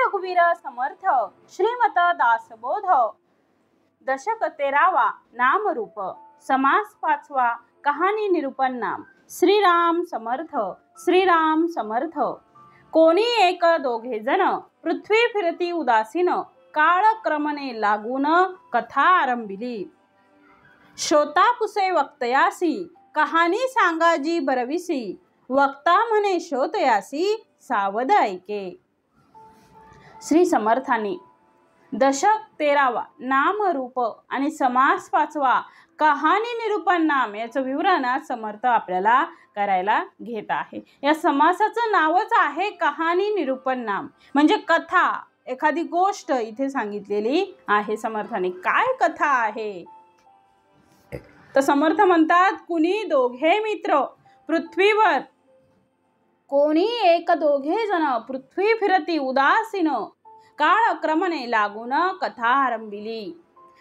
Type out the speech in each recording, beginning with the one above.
रघुवीर समर्थ श्रीमत दासबोध दशक 13वा नामरूप समास 5वा कहाणी निरूपण नाम श्रीराम समर्थ श्रीराम समर्थ। कोणी एक दोघे जण पृथ्वी फिरती उदासीन काळक्रमणे लागून कथा आरंभिली। श्रोता पुसे वक्तयासी कहाणी सांगाजी बरविसी वक्ता म्हणे श्रोतयासी सावध ऐके। श्री समर्थांनी दशक 13वा नामरूप आणि समास 5वा कहाणी निरूपण नाम याचं विवरण समर्थ आपल्याला करायला घेत आहे। या समासाचं नावच आहे कहाणी निरूपण नाम, म्हणजे कथा, एखादी गोष्ट इथे सांगितलेली आहे समर्थाने। काय कथा आहे तर समर्थ म्हणतात, कुणी दोघे मित्र पृथ्वीवर, कोणी एक दोघे जण पृथ्वी फिरती उदासीन काळक्रमणे लागून कथा आरंभिली।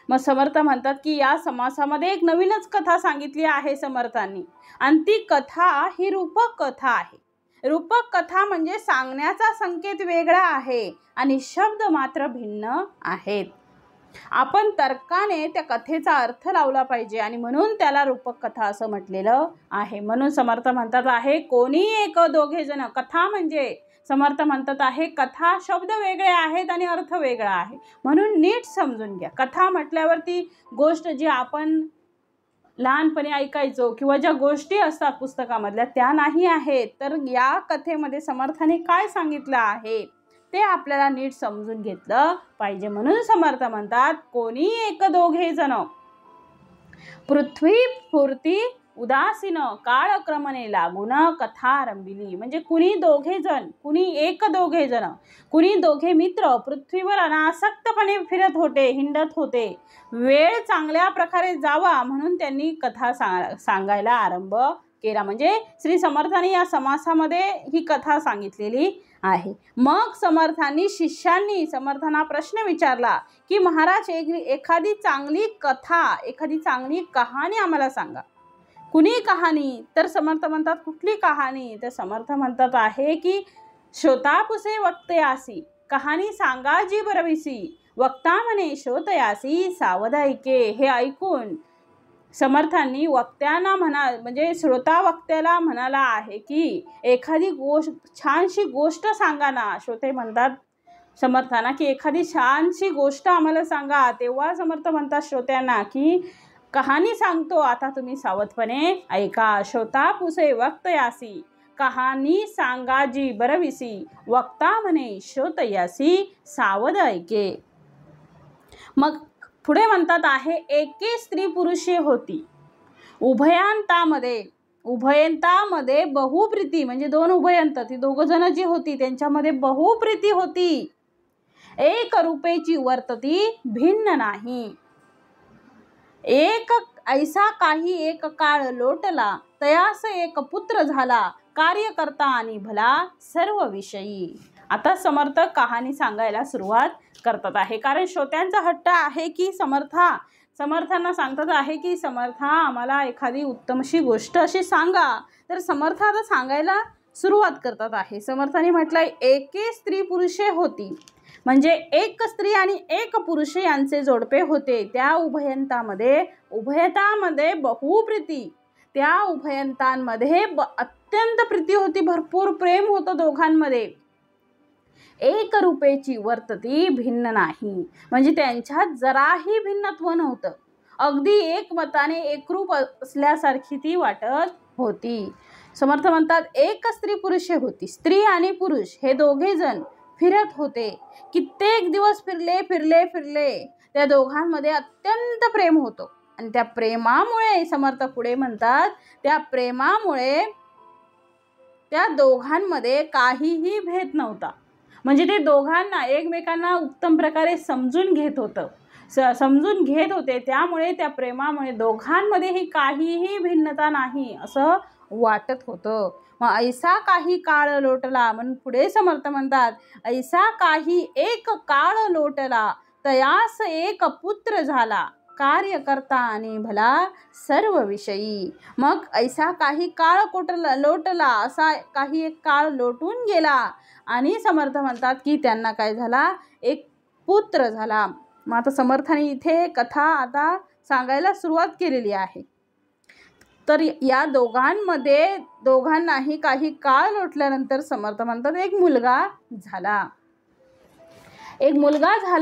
मग समर्थ म्हणतात की या समासामध्ये एक नवीनच कथा सांगितली आहे समर्थांनी, आणि ती कथा ही रूपक कथा आहे। रूपक कथा म्हणजे सांगण्याचा संकेत वेगळा आहे आणि शब्द मात्र भिन्न आहेत। आपण तर्काने त्या कथेचा अर्थ लावला पाहिजे आणि म्हणून त्याला रूपक कथा असं म्हटलेलं आहे। म्हणून समर्थ म्हणतात आहे कोणी एक दोघे जण, कथा म्हणजे समर्थ म्हणतात आहे कथा शब्द वेगळे आहेत आणि अर्थ वेगळा आहे, म्हणून नीट समजून घ्या। कथा म्हटल्यावरती गोष्ट जी आपण लहानपणी ऐकायचो किंवा ज्या गोष्टी असतात पुस्तकामधल्या त्या नाही आहेत, तर या कथेमध्ये समर्थाने काय सांगितलं आहे ते आपल्याला नीट समजून घेतलं पाहिजे। म्हणून समर्थ म्हणतात कोणी एक दोघे जण पृथ्वी फिरती उदासीन काळक्रमणे लागून कथा आरंभिली, म्हणजे कुणी दोघे जण, कुणी एक दोघे जण, कुणी दोघे मित्र पृथ्वीवर अनासक्तपणे फिरत होते, हिंडत होते। वेळ चांगल्या प्रकारे जावा म्हणून त्यांनी कथा सांगायला आरंभ केला, म्हणजे श्री समर्थांनी या समासामध्ये ही कथा सांगितलेली आहे। मग समर्थांनी शिष्यांनी समर्थांना प्रश्न विचारला की महाराज एखादी चांगली कथा, एखादी चांगली कहाणी आम्हाला सांगा। कुणी कहाणी तर समर्थ म्हणतात कुठली कहाणी तर समर्थ म्हणतात आहे की श्रोतापुसे वक्तयासी कहाणी सांगाजी बरविसी वक्ता म्हणे श्रोतयासी सावध ऐके। हे ऐकून समर्थांनी वक्त्यांना म्हणजे श्रोता वक्त्याला म्हणाला आहे की एखादी छानशी गोष्ट सांगा ना। श्रोते म्हणतात समर्थांना की एखादी छानशी गोष्ट आम्हाला सांगा, तेव्हा समर्थ म्हणतात श्रोत्यांना की कहाणी सांगतो, आता तुम्ही सावधपणे ऐका। श्रोता पुसे वक्तयासी कहाणी सांगाजी बरविसी वक्ता म्हणे श्रोतयासी सावध ऐके। मग पुढे म्हणतात आहे एके स्त्री पुरुषे होती उभयंतामध्ये बहुप्रीती, म्हणजे दोन उभयंत, ती दोघ जण जी होती त्यांच्यामध्ये बहुप्रीती होती। एक रूपेची वर्तती भिन्न नाही, एक ऐसा काही एक काळ लोटला तयास एक पुत्र झाला कार्यकर्ता आणि भला सर्व विषयी। आता समर्थ कहाणी सांगायला सुरुवात करतात आहे, कारण श्रोत्यांचा हट्ट आहे की समर्थांना सांगतात आहे की समर्था आम्हाला एखादी उत्तमशी गोष्ट अशी सांगा। तर समर्थ आता सांगायला सुरुवात करतात आहे। समर्थांनी म्हटलंय एके स्त्री पुरुषे होती, म्हणजे एक स्त्री आणि एक पुरुष यांचे जोडपे होते। त्या उभयतामध्ये बहुप्रीती, त्या उभयंतांमध्ये अत्यंत प्रीती होती, भरपूर प्रेम होतं दोघांमध्ये। एक रूपेची वर्तती भिन्न नाही, म्हणजे त्यांच्यात जराही भिन्नत्व नव्हतं, अगदी एकमताने एकरूप असल्यासारखी ती वाटत होती। समर्थ म्हणतात एक स्त्री पुरुषे होती, स्त्री आणि पुरुष हे दोघे जण फिरत होते। कित्येक दिवस फिरले त्या दोघांमध्ये अत्यंत प्रेम होतं, आणि त्या प्रेमामुळे समर्थ पुढे म्हणतात त्या प्रेमामुळे त्या दोघांमध्ये काहीही भेद नव्हता, म्हणजे ते दोघांना एकमेकांना उत्तम प्रकारे समजून घेत होते। त्यामुळे त्या प्रेमामुळे दोघांमध्येही काहीही भिन्नता नाही असं वाटत होतं। मग ऐसा काही काळ लोटला, म्हणून पुढे समर्थ म्हणतात ऐसा काही एक काळ लोटला तयास एक पुत्र झाला कार्यकर्ता आणि भला सर्व विषयी। मग ऐसा काही काळ लोटला, असा काही एक काळ लोटून गेला आणि समर्थ म्हणतात की त्यांना काय झाला, एक पुत्र झाला. मग आता समर्थाने इथे कथा आता सांगायला सुरुवात केलेली आहे. तर या दोघांनाही काही काळ लोटल्यानंतर समर्थ म्हणतात एक मुलगा झाला.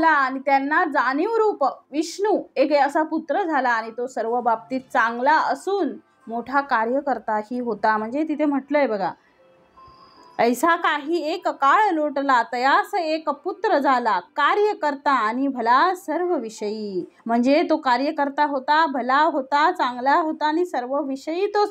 आणि त्यांना जाणीव रूप विष्णू एक असा पुत्र झाला आणि तो सर्व बाबतीत चांगला असून मोठा कार्यकर्ताही होता. म्हणजे तिथे म्हटलंय बघा, ऐसा काही एक काळ लोटला तयास एक पुत्र झाला, कार्यकर्ता आणि भला सर्व विषयी. म्हणजे तो कार्यकर्ता होता, भला होता, चांगला होता आणि सर्व विषयी तो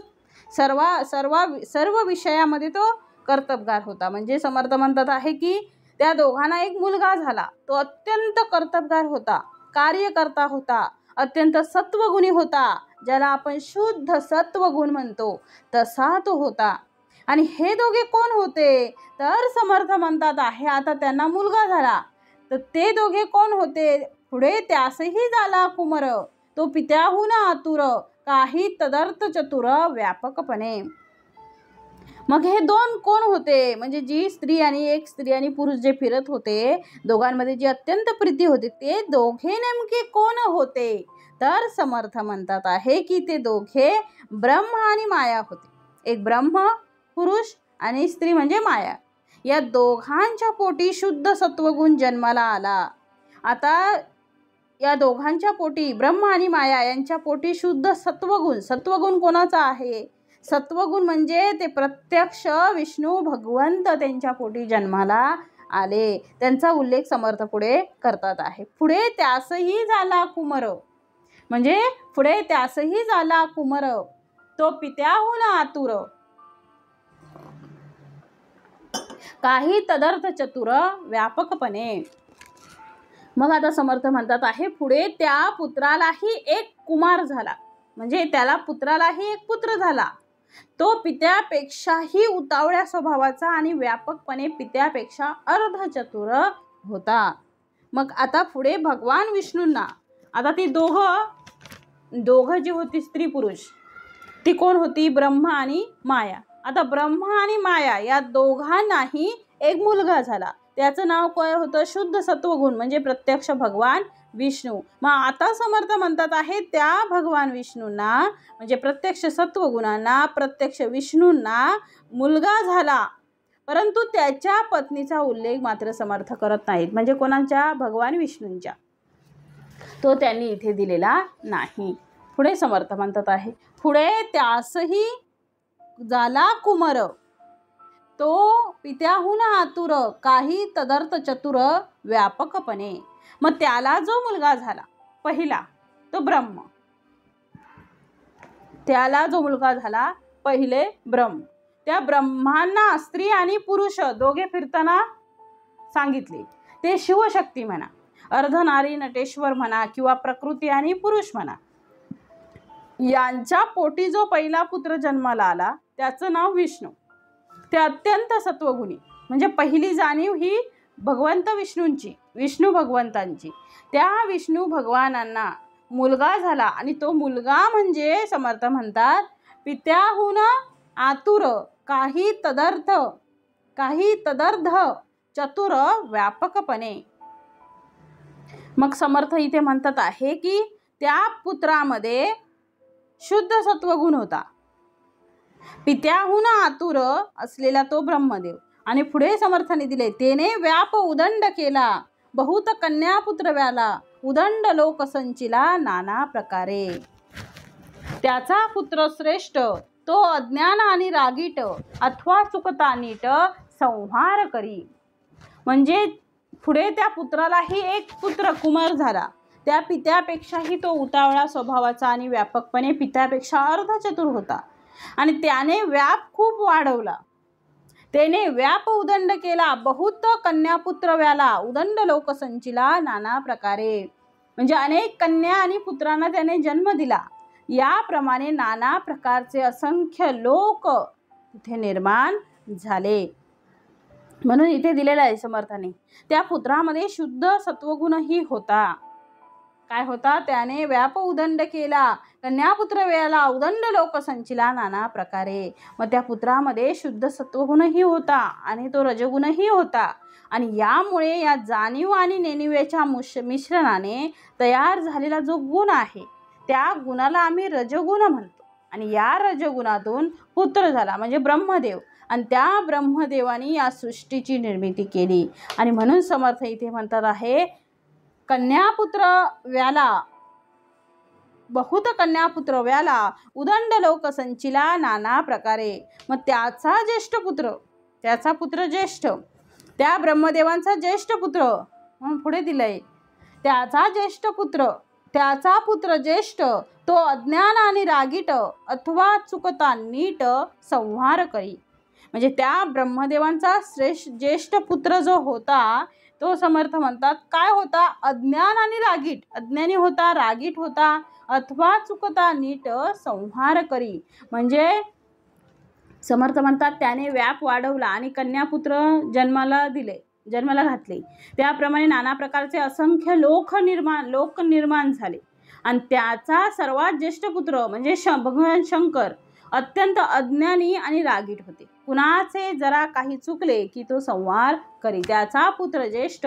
सर्व विषयामध्ये तो कर्तबगार होता. म्हणजे समर्थ म्हणतात आहे की त्या दोघांना एक मुलगा झाला, तो अत्यंत कर्तबगार होता, कार्यकर्ता होता, अत्यंत सत्वगुणी होता, ज्याला आपण शुद्ध सत्वगुण म्हणतो तसा तो होता. आणि हे दोघे कोण होते, तर समर्थ म्हणतात आहे आता त्यांना मुलगा झाला, तर ते दोघे कोण होते, पुढे त्यासही झाला कुमर, तो पित्याहून आतुर, काही तदर्थ चतुर व्यापकपणे. मग हे दोन कोण होते, म्हणजे जी स्त्री आणि पुरुष जे फिरत होते, दोघांमध्ये जी अत्यंत प्रीती होती, ते दोघे नेमके कोण होते, तर समर्थ म्हणतात आहे की ते दोघे ब्रह्म आणि माया होते. एक ब्रह्म पुरुष आणि स्त्री म्हणजे माया. या दोघांच्या पोटी शुद्ध सत्वगुण जन्माला आला. आता या दोघांच्या पोटी ब्रह्म आणि माया यांच्या पोटी शुद्ध सत्वगुण कोणाचा आहे, सत्वगुण म्हणजे ते प्रत्यक्ष विष्णू भगवंत त्यांच्या पोटी जन्माला आले. त्यांचा उल्लेख समर्थ पुढे करतात आहे. पुढे त्यासही झाला कुमर, म्हणजे पुढे त्यासही झाला कुमर, तो पित्याहून आतुर, काही तदर्थ चतुर व्यापकपणे. मग आता समर्थ म्हणतात आहे पुढे त्या पुत्रालाही एक कुमार झाला, म्हणजे त्याला पुत्रालाही एक पुत्र झाला, तो पित्यापेक्षाही उतावळ्या स्वभावाचा आणि व्यापकपणे पित्यापेक्षा अर्धचतुर होता. मग आता पुढे भगवान विष्णूंना, आता ती दोघं जी होती स्त्री पुरुष, ती कोण होती, ब्रह्म आणि माया. आता ब्रह्म आणि माया या दोघांनाही एक मुलगा झाला, त्याचं नाव काय होतं, शुद्ध सत्वगुण, म्हणजे प्रत्यक्ष भगवान विष्णू. मग आता समर्थ म्हणतात आहे त्या भगवान विष्णूंना, म्हणजे प्रत्यक्ष सत्वगुणांना, प्रत्यक्ष विष्णूंना मुलगा झाला, परंतु त्याच्या पत्नीचा उल्लेख मात्र समर्थ करत नाहीत. म्हणजे कोणाच्या, भगवान विष्णूंच्या, तो त्यांनी इथे दिलेला नाही. पुढे समर्थ म्हणतात आहे पुढे त्यासही झाला कुमर, तो पित्याहून आतुर, काही तदर्थ चतुर व्यापकपणे. मग त्याला जो मुलगा झाला पहिला, तो ब्रह्म, त्याला जो मुलगा झाला पहिले ब्रह्म, त्या ब्रह्मांना स्त्री आणि पुरुष दोघे फिरताना सांगितले. ते शिवशक्ती म्हणा, अर्धनारी नटेश्वर म्हणा किंवा प्रकृती आणि पुरुष म्हणा, यांच्या पोटी जो पहिला पुत्र जन्माला आला त्याचं नाव विष्णू. ते अत्यंत सत्वगुणी, म्हणजे पहिली जाणीव ही भगवंत विष्णूंची, विष्णू भगवंतांची. त्या विष्णू भगवानांना मुलगा झाला आणि तो मुलगा म्हणजे समर्थ म्हणतात पित्याहून आतुर, काही तदर्थ चतुर व्यापकपणे. मग समर्थ इथे म्हणतात आहे की त्या पुत्रामध्ये शुद्ध सत्वगुण होता, पित्याहून आतुर असलेला तो ब्रह्मदेव. आणि पुढे समर्थाने दिले तेने व्याप उदंड केला, बहुत कन्या पुत्र व्याला, उदंड लोक संचिला नाना प्रकारे. त्याचा पुत्र श्रेष्ठ, तो अज्ञान आणि रागीट अथवा चुकता नीट संहार करी. म्हणजे पुढे त्या पुत्रालाही एक पुत्र कुमार झाला, त्या पित्यापेक्षाही तो उतावळा स्वभावाचा आणि व्यापकपणे पित्यापेक्षा अर्धचतुर होता. आणि त्याने व्याप खूप वाढवला, त्याने व्याप उदंड केला, बहुत कन्यापुत्र व्याला, उदंड लोक संचिला नाना प्रकारे. म्हणजे अनेक कन्या आणि पुत्रांना त्याने जन्म दिला. याप्रमाणे नाना प्रकारचे असंख्य लोक तिथे निर्माण झाले. म्हणून इथे दिलेलं आहे समर्थाने त्या पुत्रामध्ये शुद्ध सत्वगुणही होता. काय होता, त्याने व्याप उदंड केला. कन्यापुत्र वेळाला उदंड लोक संचिला नाना प्रकारे. मग त्या पुत्रामध्ये शुद्ध सत्वगुणही होता आणि तो रजगुणही होता. आणि यामुळे या जाणीव आणि नेणिवेच्या मिश्रणाने तयार झालेला जो गुण आहे, त्या गुणाला आम्ही रजगुण म्हणतो. आणि या रजगुणातून पुत्र झाला म्हणजे ब्रह्मदेव. आणि त्या ब्रह्मदेवानी या सृष्टीची निर्मिती केली. आणि म्हणून समर्थ इथे म्हणतात आहे, कन्यापुत्र व्याला बहुत कन्यापुत्र व्याला उदंड लोक संचिला नाना प्रकारे. मग त्याचा पुत्र ज्येष्ठ, त्या ब्रह्मदेवांचा ज्येष्ठ पुत्र म्हणून पुढे दिलंय, त्याचा पुत्र ज्येष्ठ, तो अज्ञान आणि रागीट अथवा चुकता नीट संहार करी. म्हणजे त्या ब्रह्मदेवांचा ज्येष्ठ पुत्र जो होता, तो समर्थ म्हणतात काय होता, अज्ञान आणि रागीट, अज्ञानी होता, रागीट होता, अथवा चुकता नीट संहार करी. म्हणजे समर्थ म्हणतात त्याने व्याप वाढवला आणि कन्यापुत्र जन्माला घातले. त्याप्रमाणे नाना प्रकारचे असंख्य लोक निर्माण झाले. आणि त्याचा सर्वात ज्येष्ठ पुत्र म्हणजे भगवान शंकर अत्यंत अज्ञानी आणि रागीट होते. कुणाचे जरा काही चुकले की तो संहार करी. त्याचा पुत्र ज्येष्ठ,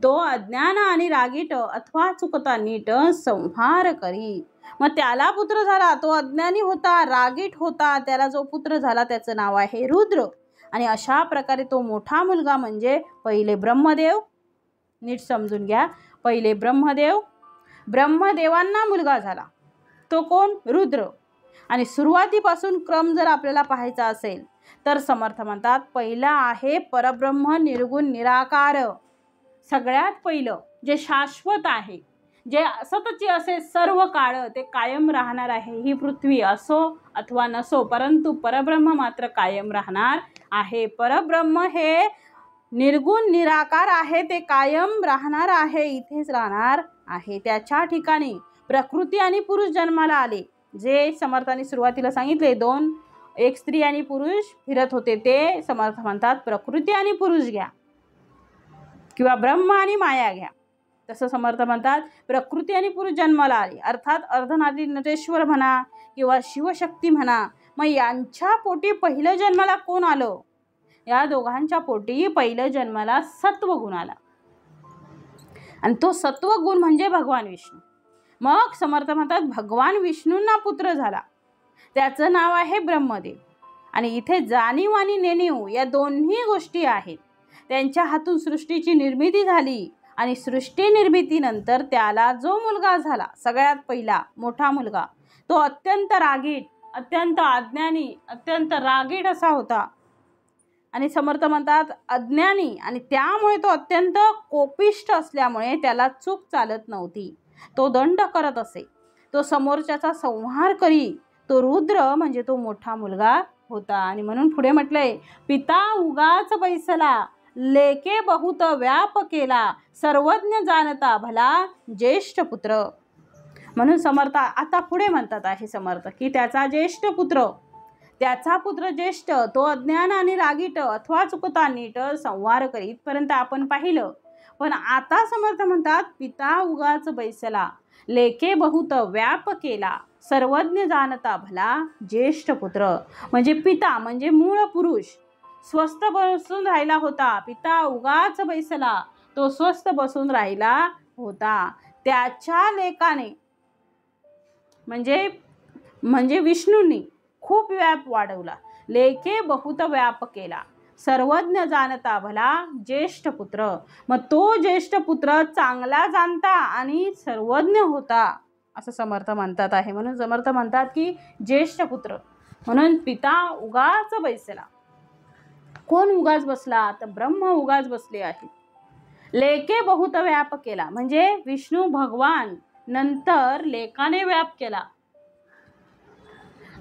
तो अज्ञान आणि रागीट अथवा चुकता नीट संहार करी. मग त्याला पुत्र झाला, तो अज्ञानी होता, रागीट होता. त्याला जो पुत्र झाला त्याचं नाव आहे रुद्र. आणि अशा प्रकारे तो मोठा मुलगा म्हणजे पहिले ब्रह्मदेव. नीट समजून घ्या, पहिले ब्रह्मदेवांना मुलगा झाला, तो कोण, रुद्र. आणि सुरुवातीपासून क्रम जर आपल्याला पाहायचा असेल तर समर्थ म्हणतात पहिला आहे परब्रह्म निर्गुण निराकार. सगळ्यात पहिलं जे शाश्वत आहे, जे सततचे असे सर्व काळ ते कायम राहणार आहे. ही पृथ्वी असो अथवा नसो, परंतु परब्रह्म मात्र कायम राहणार आहे. परब्रह्म हे निर्गुण निराकार आहे, ते कायम राहणार आहे, इथेच राहणार आहे. त्याच्या ठिकाणी प्रकृती आणि पुरुष जन्माला आले. जे समर्थांनी सुरुवातीला सांगितले, एक स्त्री आणि पुरुष फिरत होते, ते समर्थ म्हणतात प्रकृती आणि पुरुष घ्या किंवा ब्रह्म आणि माया घ्या. तसं समर्थ म्हणतात प्रकृती आणि पुरुष जन्माला आले, अर्थात अर्धनारी नटेश्वर म्हणा किंवा शिवशक्ती म्हणा. मग यांच्या पोटी पहिलं जन्माला कोण आलं, या दोघांच्या पोटी पहिलं जन्माला सत्वगुण आला. आणि तो सत्वगुण म्हणजे भगवान विष्णू. मग समर्थ म्हणतात भगवान विष्णूंना पुत्र झाला, त्याचं नाव आहे ब्रह्मदेव. आणि इथे जाणीव आणि नेणीव या दोन्ही गोष्टी आहेत. त्यांच्या हातून सृष्टीची निर्मिती झाली. आणि सृष्टी निर्मितीनंतर त्याला जो मुलगा झाला, सगळ्यात पहिला मोठा मुलगा, तो अत्यंत रागीट, अत्यंत अज्ञानी, अत्यंत रागीट असा होता. आणि समर्थ म्हणतात अज्ञानी, आणि त्यामुळे तो अत्यंत कोपिष्ट असल्यामुळे त्याला चूक चालत नव्हती. तो दंड करत असे, तो समोरच्याचा संहार करी. तो रुद्र म्हणजे तो मोठा मुलगा होता. आणि म्हणून पुढे म्हटलंय, पिता उगाच बैसला, लेके बहुत व्याप केला, सर्वज्ञ जाणता भला ज्येष्ठ पुत्र. म्हणून समर्थ आता पुढे म्हणतात आहे समर्थ की त्याचा पुत्र ज्येष्ठ, तो अज्ञान आणि रागीट अथवा चुकता नीट संहार करीत पर्यंत आपण पाहिलं. पण आता समर्थ म्हणतात पिता उगाच बैसला, लेके बहुत व्याप केला, सर्वज्ञ जाणता भला ज्येष्ठ पुत्र. म्हणजे पिता म्हणजे मूळ पुरुष स्वस्थ बसून राहिला होता. पिता उगाच बैसला, तो स्वस्थ बसून राहिला होता. त्याच्या लेकाने म्हणजे विष्णूंनी खूप व्याप वाढवला. लेके बहुत व्याप केला, सर्वज्ञ जाणता भला ज्येष्ठ पुत्र. मग तो ज्येष्ठ पुत्र चांगला जाणता आणि सर्वज्ञ होता असं समर्थ म्हणतात आहे. म्हणून समर्थ म्हणतात की ज्येष्ठ पुत्र म्हणून पिता उगाच बैसला. कोण उगाच बसला, तर ब्रह्म उगाच बसले आहे. लेके बहुत व्याप केला म्हणजे विष्णू भगवान नंतर लेकाने व्याप केला.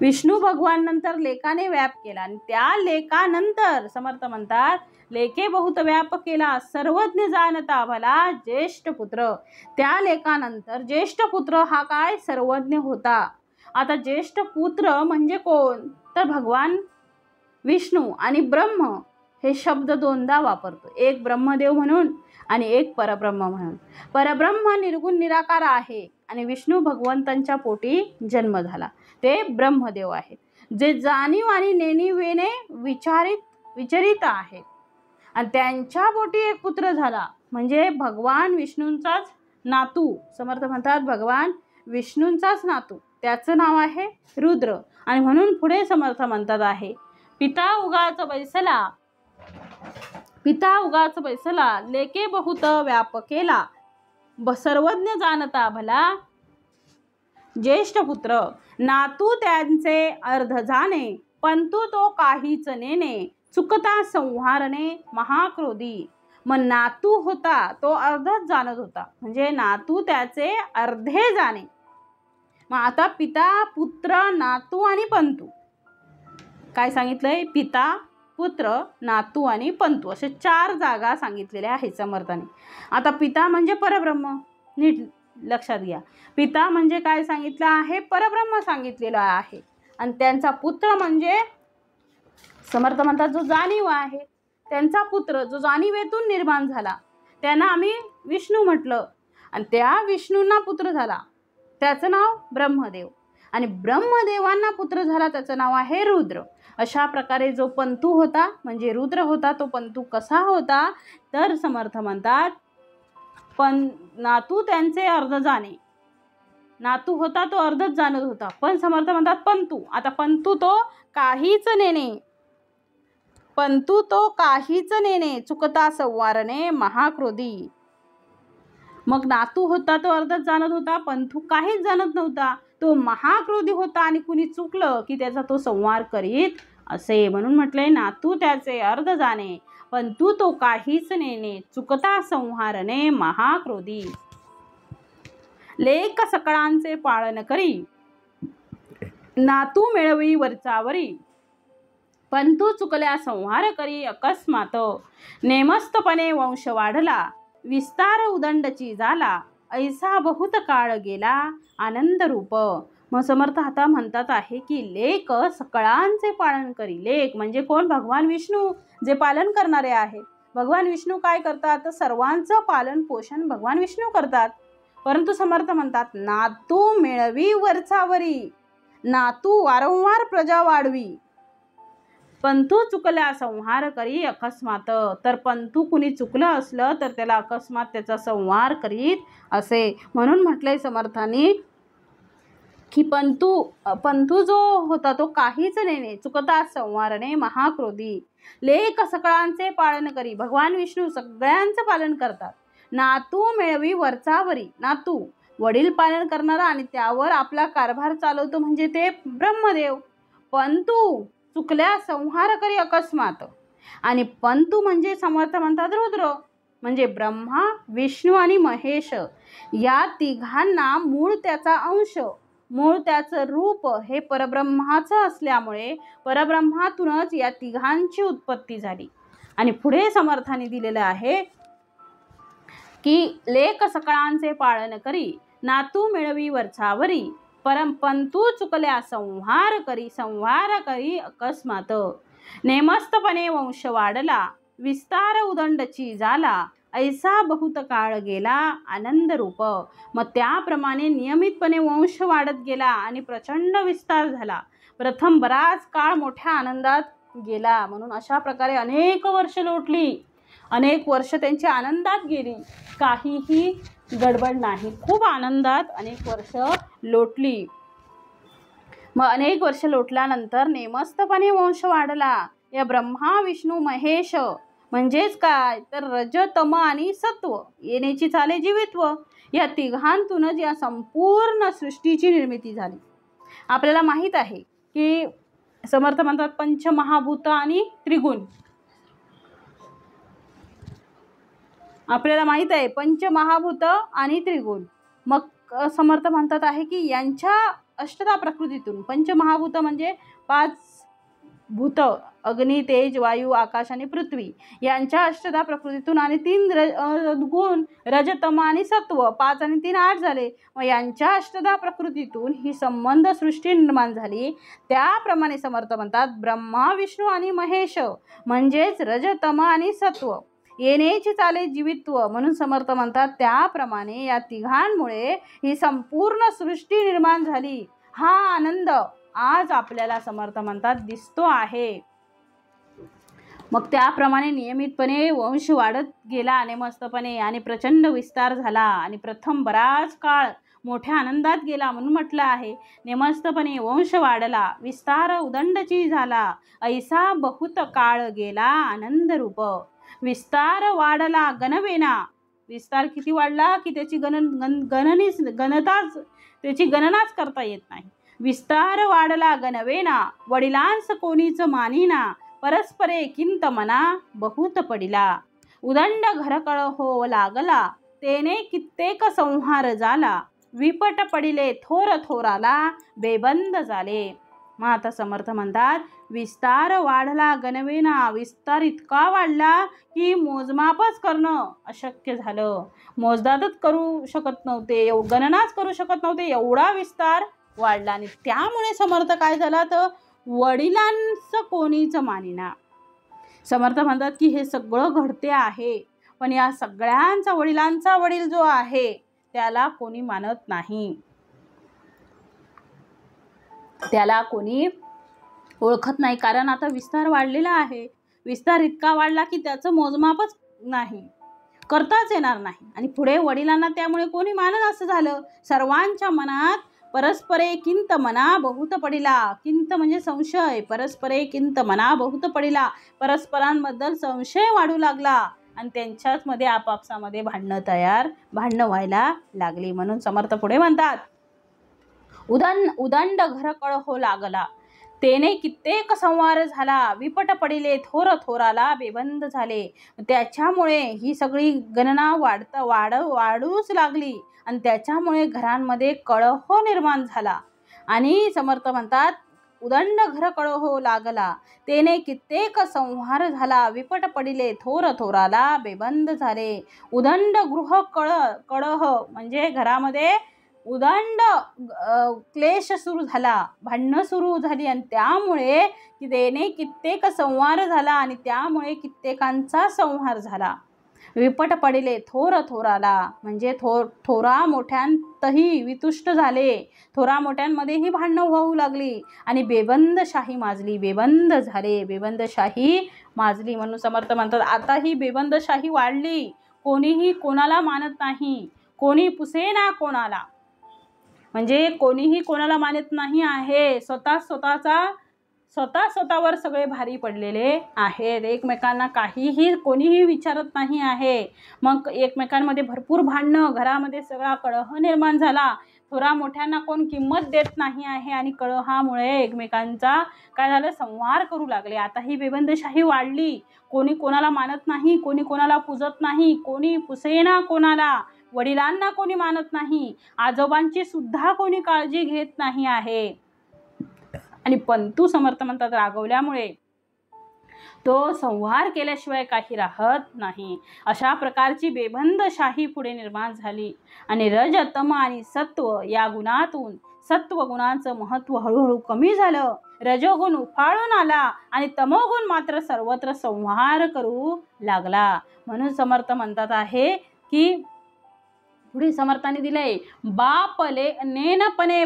विष्णू भगवान नंतर लेकाने व्याप केला. आणि त्या लेकानंतर समर्थ म्हणतात लेके बहुत व्याप केला, सर्वज्ञ जाणता भला ज्येष्ठ पुत्र. त्या लेकानंतर ज्येष्ठ पुत्र हा काय, सर्वज्ञ होता. आता ज्येष्ठ पुत्र म्हणजे कोण, तर भगवान विष्णू. आणि ब्रह्म हे शब्द दोनदा वापरतो, एक ब्रह्मदेव म्हणून आणि एक परब्रह्म म्हणून. परब्रह्म निर्गुण निराकार आहे आणि विष्णू भगवंतांच्या पोटी जन्म झाला, ते ब्रह्मदेव आहेत, जे जाणीव आणि नेणिवेने विचरित आहेत. आणि त्यांच्या पोटी एक पुत्र झाला, म्हणजे भगवान विष्णूंचाच नातू. समर्थ म्हणतात भगवान विष्णूंचाच नातू, त्याचं नाव आहे रुद्र. आणि म्हणून पुढे समर्थ म्हणतात आहे, पिता उगाच बैसला लेके बहुत व्यापकेला, सर्वज्ञ जाणता भला ज्येष्ठ पुत्र. नातू त्यांचे अर्ध जाणे, पंतु तो काहीच नेणे, चुकता संहारणे महाक्रोधी. मग नातू होता तो अर्धच जाणत होता, म्हणजे नातू त्याचे अर्धे जाणे. मग आता पिता, पुत्र, नातू आणि पंतू काय सांगितलंय? पिता, पुत्र, नातू आणि पंतू असे 4 जागा सांगितलेल्या आहेत समर्थाने. आता पिता म्हणजे परब्रह्म, नीट लक्षात घ्या. पिता म्हणजे काय सांगितलं आहे? परब्रह्म सांगितलेलं आहे. आणि त्यांचा पुत्र म्हणजे समर्थ म्हणतात जो जाणीव आहे, त्यांचा पुत्र जो जाणीवेतून निर्माण झाला, त्यांना आम्ही विष्णू म्हटलं. आणि त्या विष्णूंना पुत्र झाला, त्याचं नाव ब्रह्मदेव. आणि ब्रह्मदेवांना पुत्र झाला, त्याचं नाव आहे रुद्र. अशा प्रकारे जो पंतू होता म्हणजे रुद्र होता, तो पंतू कसा होता तर समर्थ म्हणतात नातू त्यांचे अर्ध जाणे. नातू होता तो अर्धच जाणत होता, पण समर्थ म्हणतात पंतू. आता पंतू तो काहीच नेणे, चुकता संवारणे महाक्रोधी. मग नातू होता तो अर्धच जाणत होता, पंतू काहीच जाणत नव्हता, तो महाक्रोधी होता आणि कुणी चुकलं की त्याचा तो संहार करीत असे. म्हणून म्हटलंय नातू त्याचे अर्ध जाणे, पंतू तो काहीच नेणे, चुकता संहारणे महाक्रोधी. लेक सकळांचे पाळन करी, नातू मिळवी वरचावरी, पंतू चुकल्या संहार करी अकस्मात, नेमस्तपणे वंश वाढला, विस्तार उदंडची झाला, ऐसा बहुत काळ गेला आनंद रूप. मग समर्थ आता म्हणतात आहे की लेक सकळांचे पालन करी. लेक म्हणजे कोण? भगवान विष्णू, जे पालन करणारे आहेत. भगवान विष्णू काय करतात? तर सर्वांचं पालन पोषण भगवान विष्णू करतात. परंतु समर्थ म्हणतात नातू मिळवी वरचावरी, नातू वारंवार प्रजा वाढवी, पंतू चुकल्या संहार करी अकस्मात. तर पंतू कुणी चुकलं असलं तर त्याला अकस्मात त्याचा संहार करीत असे. म्हणून म्हटलंय समर्थांनी की पंतू जो होता तो काहीच नेणे, चुकता संवारणे महाक्रोधी. लेक सकळांचे पालन करी, भगवान विष्णू सगळ्यांचं पालन करतात. नातू मिळवी वरचावरी, नातू वडील पालन करणारा आणि त्यावर आपला कारभार चालवतो म्हणजे ते ब्रह्मदेव. पंतू चुकल्या संहार करी अकस्मात. आणि पंतू म्हणजे समर्थ म्हणतात रुद्र, म्हणजे ब्रह्मा, विष्णू आणि महेश या तिघांना मूळ त्याचा अंश, मूळ त्याचं रूप हे परब्रह्माचं असल्यामुळे परब्रह्मातूनच या तिघांची उत्पत्ती झाली. आणि पुढे समर्थाने दिलेलं आहे की लेक सकळांचे पालन करी, नातू मिळवी वरचावरी, पंतू चुकल्या संहार करी अकस्मात, नेमस्तपणे वंश वाढला, विस्तार उदंडची झाला, ऐसा बहुत काळ गेला आनंद रूप. मग त्याप्रमाणे नियमितपणे वंश वाढत गेला आणि प्रचंड विस्तार झाला. प्रथम बराच काळ मोठ्या आनंदात गेला. म्हणून अशा प्रकारे अनेक वर्ष लोटली, अनेक वर्ष त्यांची आनंदात गेली, काहीही गडबड नाही. खूप आनंदात अनेक वर्ष लोटली. मग अनेक वर्ष लोटल्यानंतर नेमस्तपणे वंश वाढला. या ब्रह्मा, विष्णू, महेश म्हणजेच काय तर रज, तम आणि सत्व येण्याची चाले जीवित्व, या तिघांतूनच या संपूर्ण सृष्टीची निर्मिती झाली. आपल्याला माहीत आहे की समर्थ म्हणतात पंचमहाभूत आणि त्रिगुण. आपल्याला माहित आहे पंचमहाभूत आणि त्रिगुण. मग समर्थ म्हणतात आहे की यांच्या अष्टधा प्रकृतीतून, पंचमहाभूत म्हणजे 5 भूत, अग्नी, तेज, वायू, आकाश आणि पृथ्वी, यांच्या अष्टधा प्रकृतीतून आणि 3 गुण रज, तम आणि सत्व, 5 आणि 3 8 झाले. मग यांच्या अष्टधा प्रकृतीतून ही संबंध सृष्टी निर्माण झाली. त्याप्रमाणे समर्थ म्हणतात ब्रह्मा, विष्णू आणि महेश म्हणजेच रज, तम आणि सत्व येण्याची चाले जीवित्व. म्हणून समर्थ म्हणतात त्याप्रमाणे या तिघांमुळे ही संपूर्ण सृष्टी निर्माण झाली. हा आनंद आज आपल्याला समर्थ म्हणतात दिसतो आहे. मग त्याप्रमाणे नियमितपणे वंश वाढत गेला नेमस्तपणे आणि प्रचंड विस्तार झाला आणि प्रथम बराच काळ मोठ्या आनंदात गेला. म्हणून म्हटलं आहे नेमस्तपणे वंश वाढला, विस्तार उदंडची झाला, ऐसा बहुत काळ गेला आनंद रूप. विस्तार वाढला गणवेना. विस्तार किती वाढला की त्याची त्याची गणनाच करता येत नाही. विस्तार वाढला गणवेना, वडिलांस कोणीच मानिना, परस्परे किंत मना बहुत पडिला. उदंड घरकळ हो लागला, तेने कित्येक संहार झाला, विपट पडिले थोर थोराला, बेबंद झाले. मग आता समर्थ म्हणतात विस्तार वाढला गणवेना. विस्तार इतका वाढला की मोजमापच करणं अशक्य झालं. मोजदादच करू शकत नव्हते, गणनाच करू शकत नव्हते, एवढा विस्तार वाढला. आणि त्यामुळे समर्थ काय झाला तर वडिलांचं कोणीच मानिना. समर्थ म्हणतात की हे सगळं घडते आहे, पण या सगळ्यांचा वडिलांचा वडील जो आहे त्याला कोणी मानत नाही, त्याला कोणी ओळखत नाही. कारण आता विस्तार वाढलेला आहे. विस्तार इतका वाढला की त्याचं मोजमापच नाही, करताच येणार नाही. आणि पुढे वडिलांना त्यामुळे कोणी मानत असं झालं. सर्वांच्या मनात परस्परे किंत मना बहुत पडिला. किंत म्हणजे संशय, परस्परे किंत मना बहुत पडिला. परस्परांबद्दल संशय वाढू लागला आणि त्यांच्याच मध्ये आपापसामध्ये भांडणं व्हायला लागली. म्हणून समर्थ पुढे म्हणतात उदंड घरकळ हो लागला, तेने कित्येक संहार झाला, विपट पडिले थोर थोराला, बेबंद झाले. त्याच्यामुळे ही सगळी गणना वाढूच लागली आणि त्याच्यामुळे घरांमध्ये कळह निर्माण झाला. आणि समर्थ म्हणतात उदंड घर कळह लागला, तेने कित्येक संहार झाला, विपट पडिले थोर थोराला, बेबंद झाले. उदंड गृह कळह म्हणजे घरामध्ये उदंड क्लेश सुरू झाला, भांडणं सुरू झाली आणि त्यामुळे तेने कित्येक संहार झाला आणि त्यामुळे कित्येकांचा संहार झाला. विपट पडिले थोर थोराला म्हणजे थोरा मोठ्यांतही वितुष्ट झाले, थोरा मोठ्यांमध्येही भांडणं होऊ लागली आणि बेबंदशाही माजली, बेबंद झाले, बेबंदशाही माजली. म्हणून समर्थ म्हणतात आता ही बेबंदशाही वाढली, कोणीही कोणाला मानत नाही, कोणी पुसेना कोणाला, म्हणजे कोणीही कोणाला मानत नाही आहे. स्वतःवर सगळे भारी पडलेले आहेत. एकमेकांना काहीही कोणीही विचारत नाही आहे. मग एकमेकांमध्ये भरपूर भांडणं, घरामध्ये सगळा कलह निर्माण झाला. थोरा मोठ्यांना कोण किंमत देत नाही आहे आणि कलहामुळे एकमेकांचा काय झालं संहार करू लागले. आता ही बेबंदशाही वाढली, कोणी कोणाला मानत नाही, कोणी कोणाला पूजत नाही, कोणी पुसेना कोणाला, वडिलांना कोणी मानत नाही, आजोबांची सुद्धा कोणी काळजी घेत नाही आहे. आणि पंतु समर्थ म्हणतात रागवल्यामुळे तो संहार केल्याशिवाय काही राहत नाही. अशा प्रकारची बेबंदशाही पुढे निर्माण झाली आणि रज तम आणि सत्व या गुणातून सत्व गुणांचं महत्त्व हळूहळू कमी झालं. रजोगुण उफाळून आला आणि तमोगुण मात्र सर्वत्र संहार करू लागला. म्हणून समर्थ म्हणतात आहे की पुढे समर्थाने दिलंय बापले नेनपणे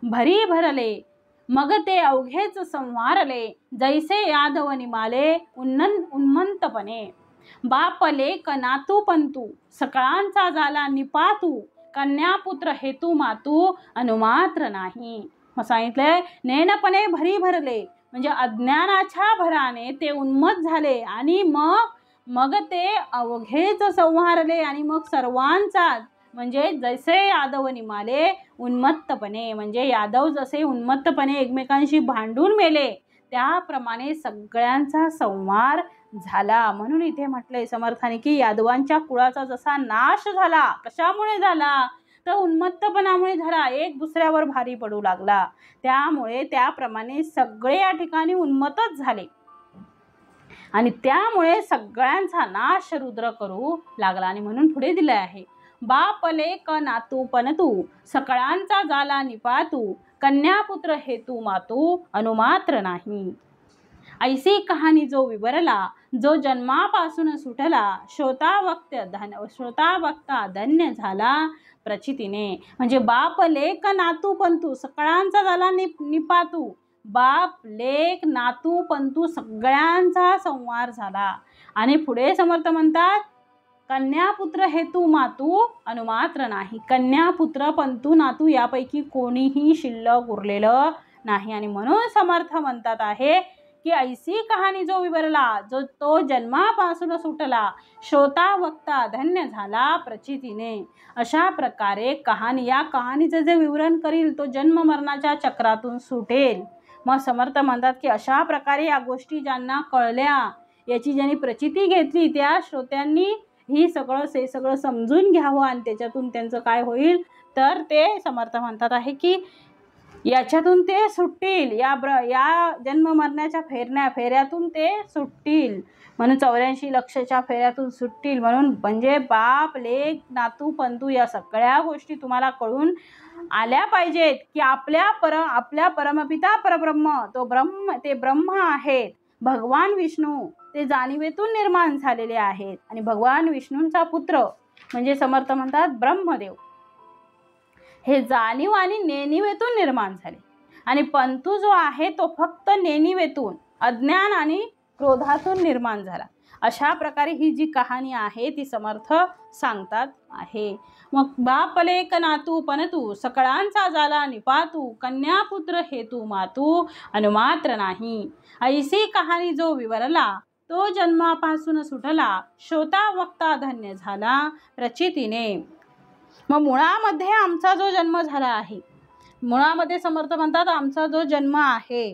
भरी भरले, मग ते अवघेच संवारले, जैसे यादव निमाले उन्मंतपणे. बापले नातू पंतू सकळांचा झाला निपातू, कन्यापुत्र हेतू मातू अनुमात्र नाही. मग सांगितलंय नेनपणे भरी भरले म्हणजे अज्ञानाच्या भराने ते उन्मत्त झाले आणि मग ते अवघेच संहारले आणि मग सर्वांचा म्हणजे जैसे यादव निमाले उन्मत्तपणे म्हणजे यादव जसे उन्मत्तपणे एकमेकांशी भांडून मेले त्याप्रमाणे सगळ्यांचा संहार झाला. म्हणून इथे म्हटलंय समर्थाने की यादवांच्या कुळाचा जसा नाश झाला, कशामुळे झाला तर उन्मत्तपणामुळे झाला, एक दुसऱ्यावर भारी पडू लागला, त्यामुळे त्याप्रमाणे सगळे या ठिकाणी उन्मत्तच झाले आणि त्यामुळे सगळ्यांचा नाश रुद्र करू लागला. आणि म्हणून पुढे दिले आहे बापले नातू पनतू सकळांचा झाला निपातू, कन्यापुत्र हेतू मातू अनुमात्र नाही. ऐसी कहाणी जो विवरला, जो जन्मापासून सुटला, श्रोता वक्ता धन्य झाला प्रचितीने. म्हणजे बाप लेक नातू पंतू सगळ्यांचा झाला निपातू. बाप लेक नातू पंतू सगळ्यांचा संवार झाला. आणि पुढे समर्थ म्हणतात, कन्यापुत्र हेतू मातू अनुमात्र नाही. कन्यापुत्र पंतू नातू यापैकी कोणीही शिल्लक उरलेलं नाही. आणि म्हणून समर्थ म्हणतात आहे की ऐसी कहाणी जो विवरला, जो तो जन्मापासून सुटला, श्रोता वक्ता धन्य झाला प्रचितीने. अशा प्रकारे या कहाणीचं जे विवरण करील तो जन्म मरणाच्या चक्रातून सुटेल. मग समर्थ म्हणतात की अशा प्रकारे या गोष्टी ज्यांना कळल्या, याची ज्यांनी प्रचिती घेतली, त्या श्रोत्यांनी ही सगळं समजून घ्यावं आणि त्याच्यातून त्यांचं काय होईल तर ते समर्थ म्हणतात आहे की याच्यातून ते सुटतील. या जन्म मरण्याच्या फेऱ्यातून ते सुटतील. म्हणून 84 लक्षच्या फेऱ्यातून सुटतील. म्हणून म्हणजे बाप लेक नातू पंतू या सगळ्या गोष्टी तुम्हाला कळून आल्या पाहिजेत की आपल्या परमपिता परब्रह्म ते ब्रह्म आहेत. भगवान विष्णू ते जाणीवेतून निर्माण झालेले आहेत. आणि भगवान विष्णूंचा पुत्र म्हणजे समर्थ म्हणतात ब्रह्मदेव हे जाणीव आणि नेणिवेतून निर्माण झाले. आणि पंतू जो आहे तो फक्त नेणिवेतून, अज्ञान आणि क्रोधातून निर्माण झाला. अशा प्रकारे ही जी कहाणी आहे ती समर्थ सांगतात आहे. मग बाप लेक नातू पनतू सकळांचा झाला निपातू, कन्यापुत्र हेतू मातू अनुमात्र नाही. ऐसी कहाणी जो विवरला, तो जन्मापासून सुटला, श्रोता वक्ता धन्य झाला प्रचितीने. मग मुळामध्ये आमचा जो जन्म झाला आहे, मुळामध्ये समर्थ म्हणतात आमचा जो जन्म आहे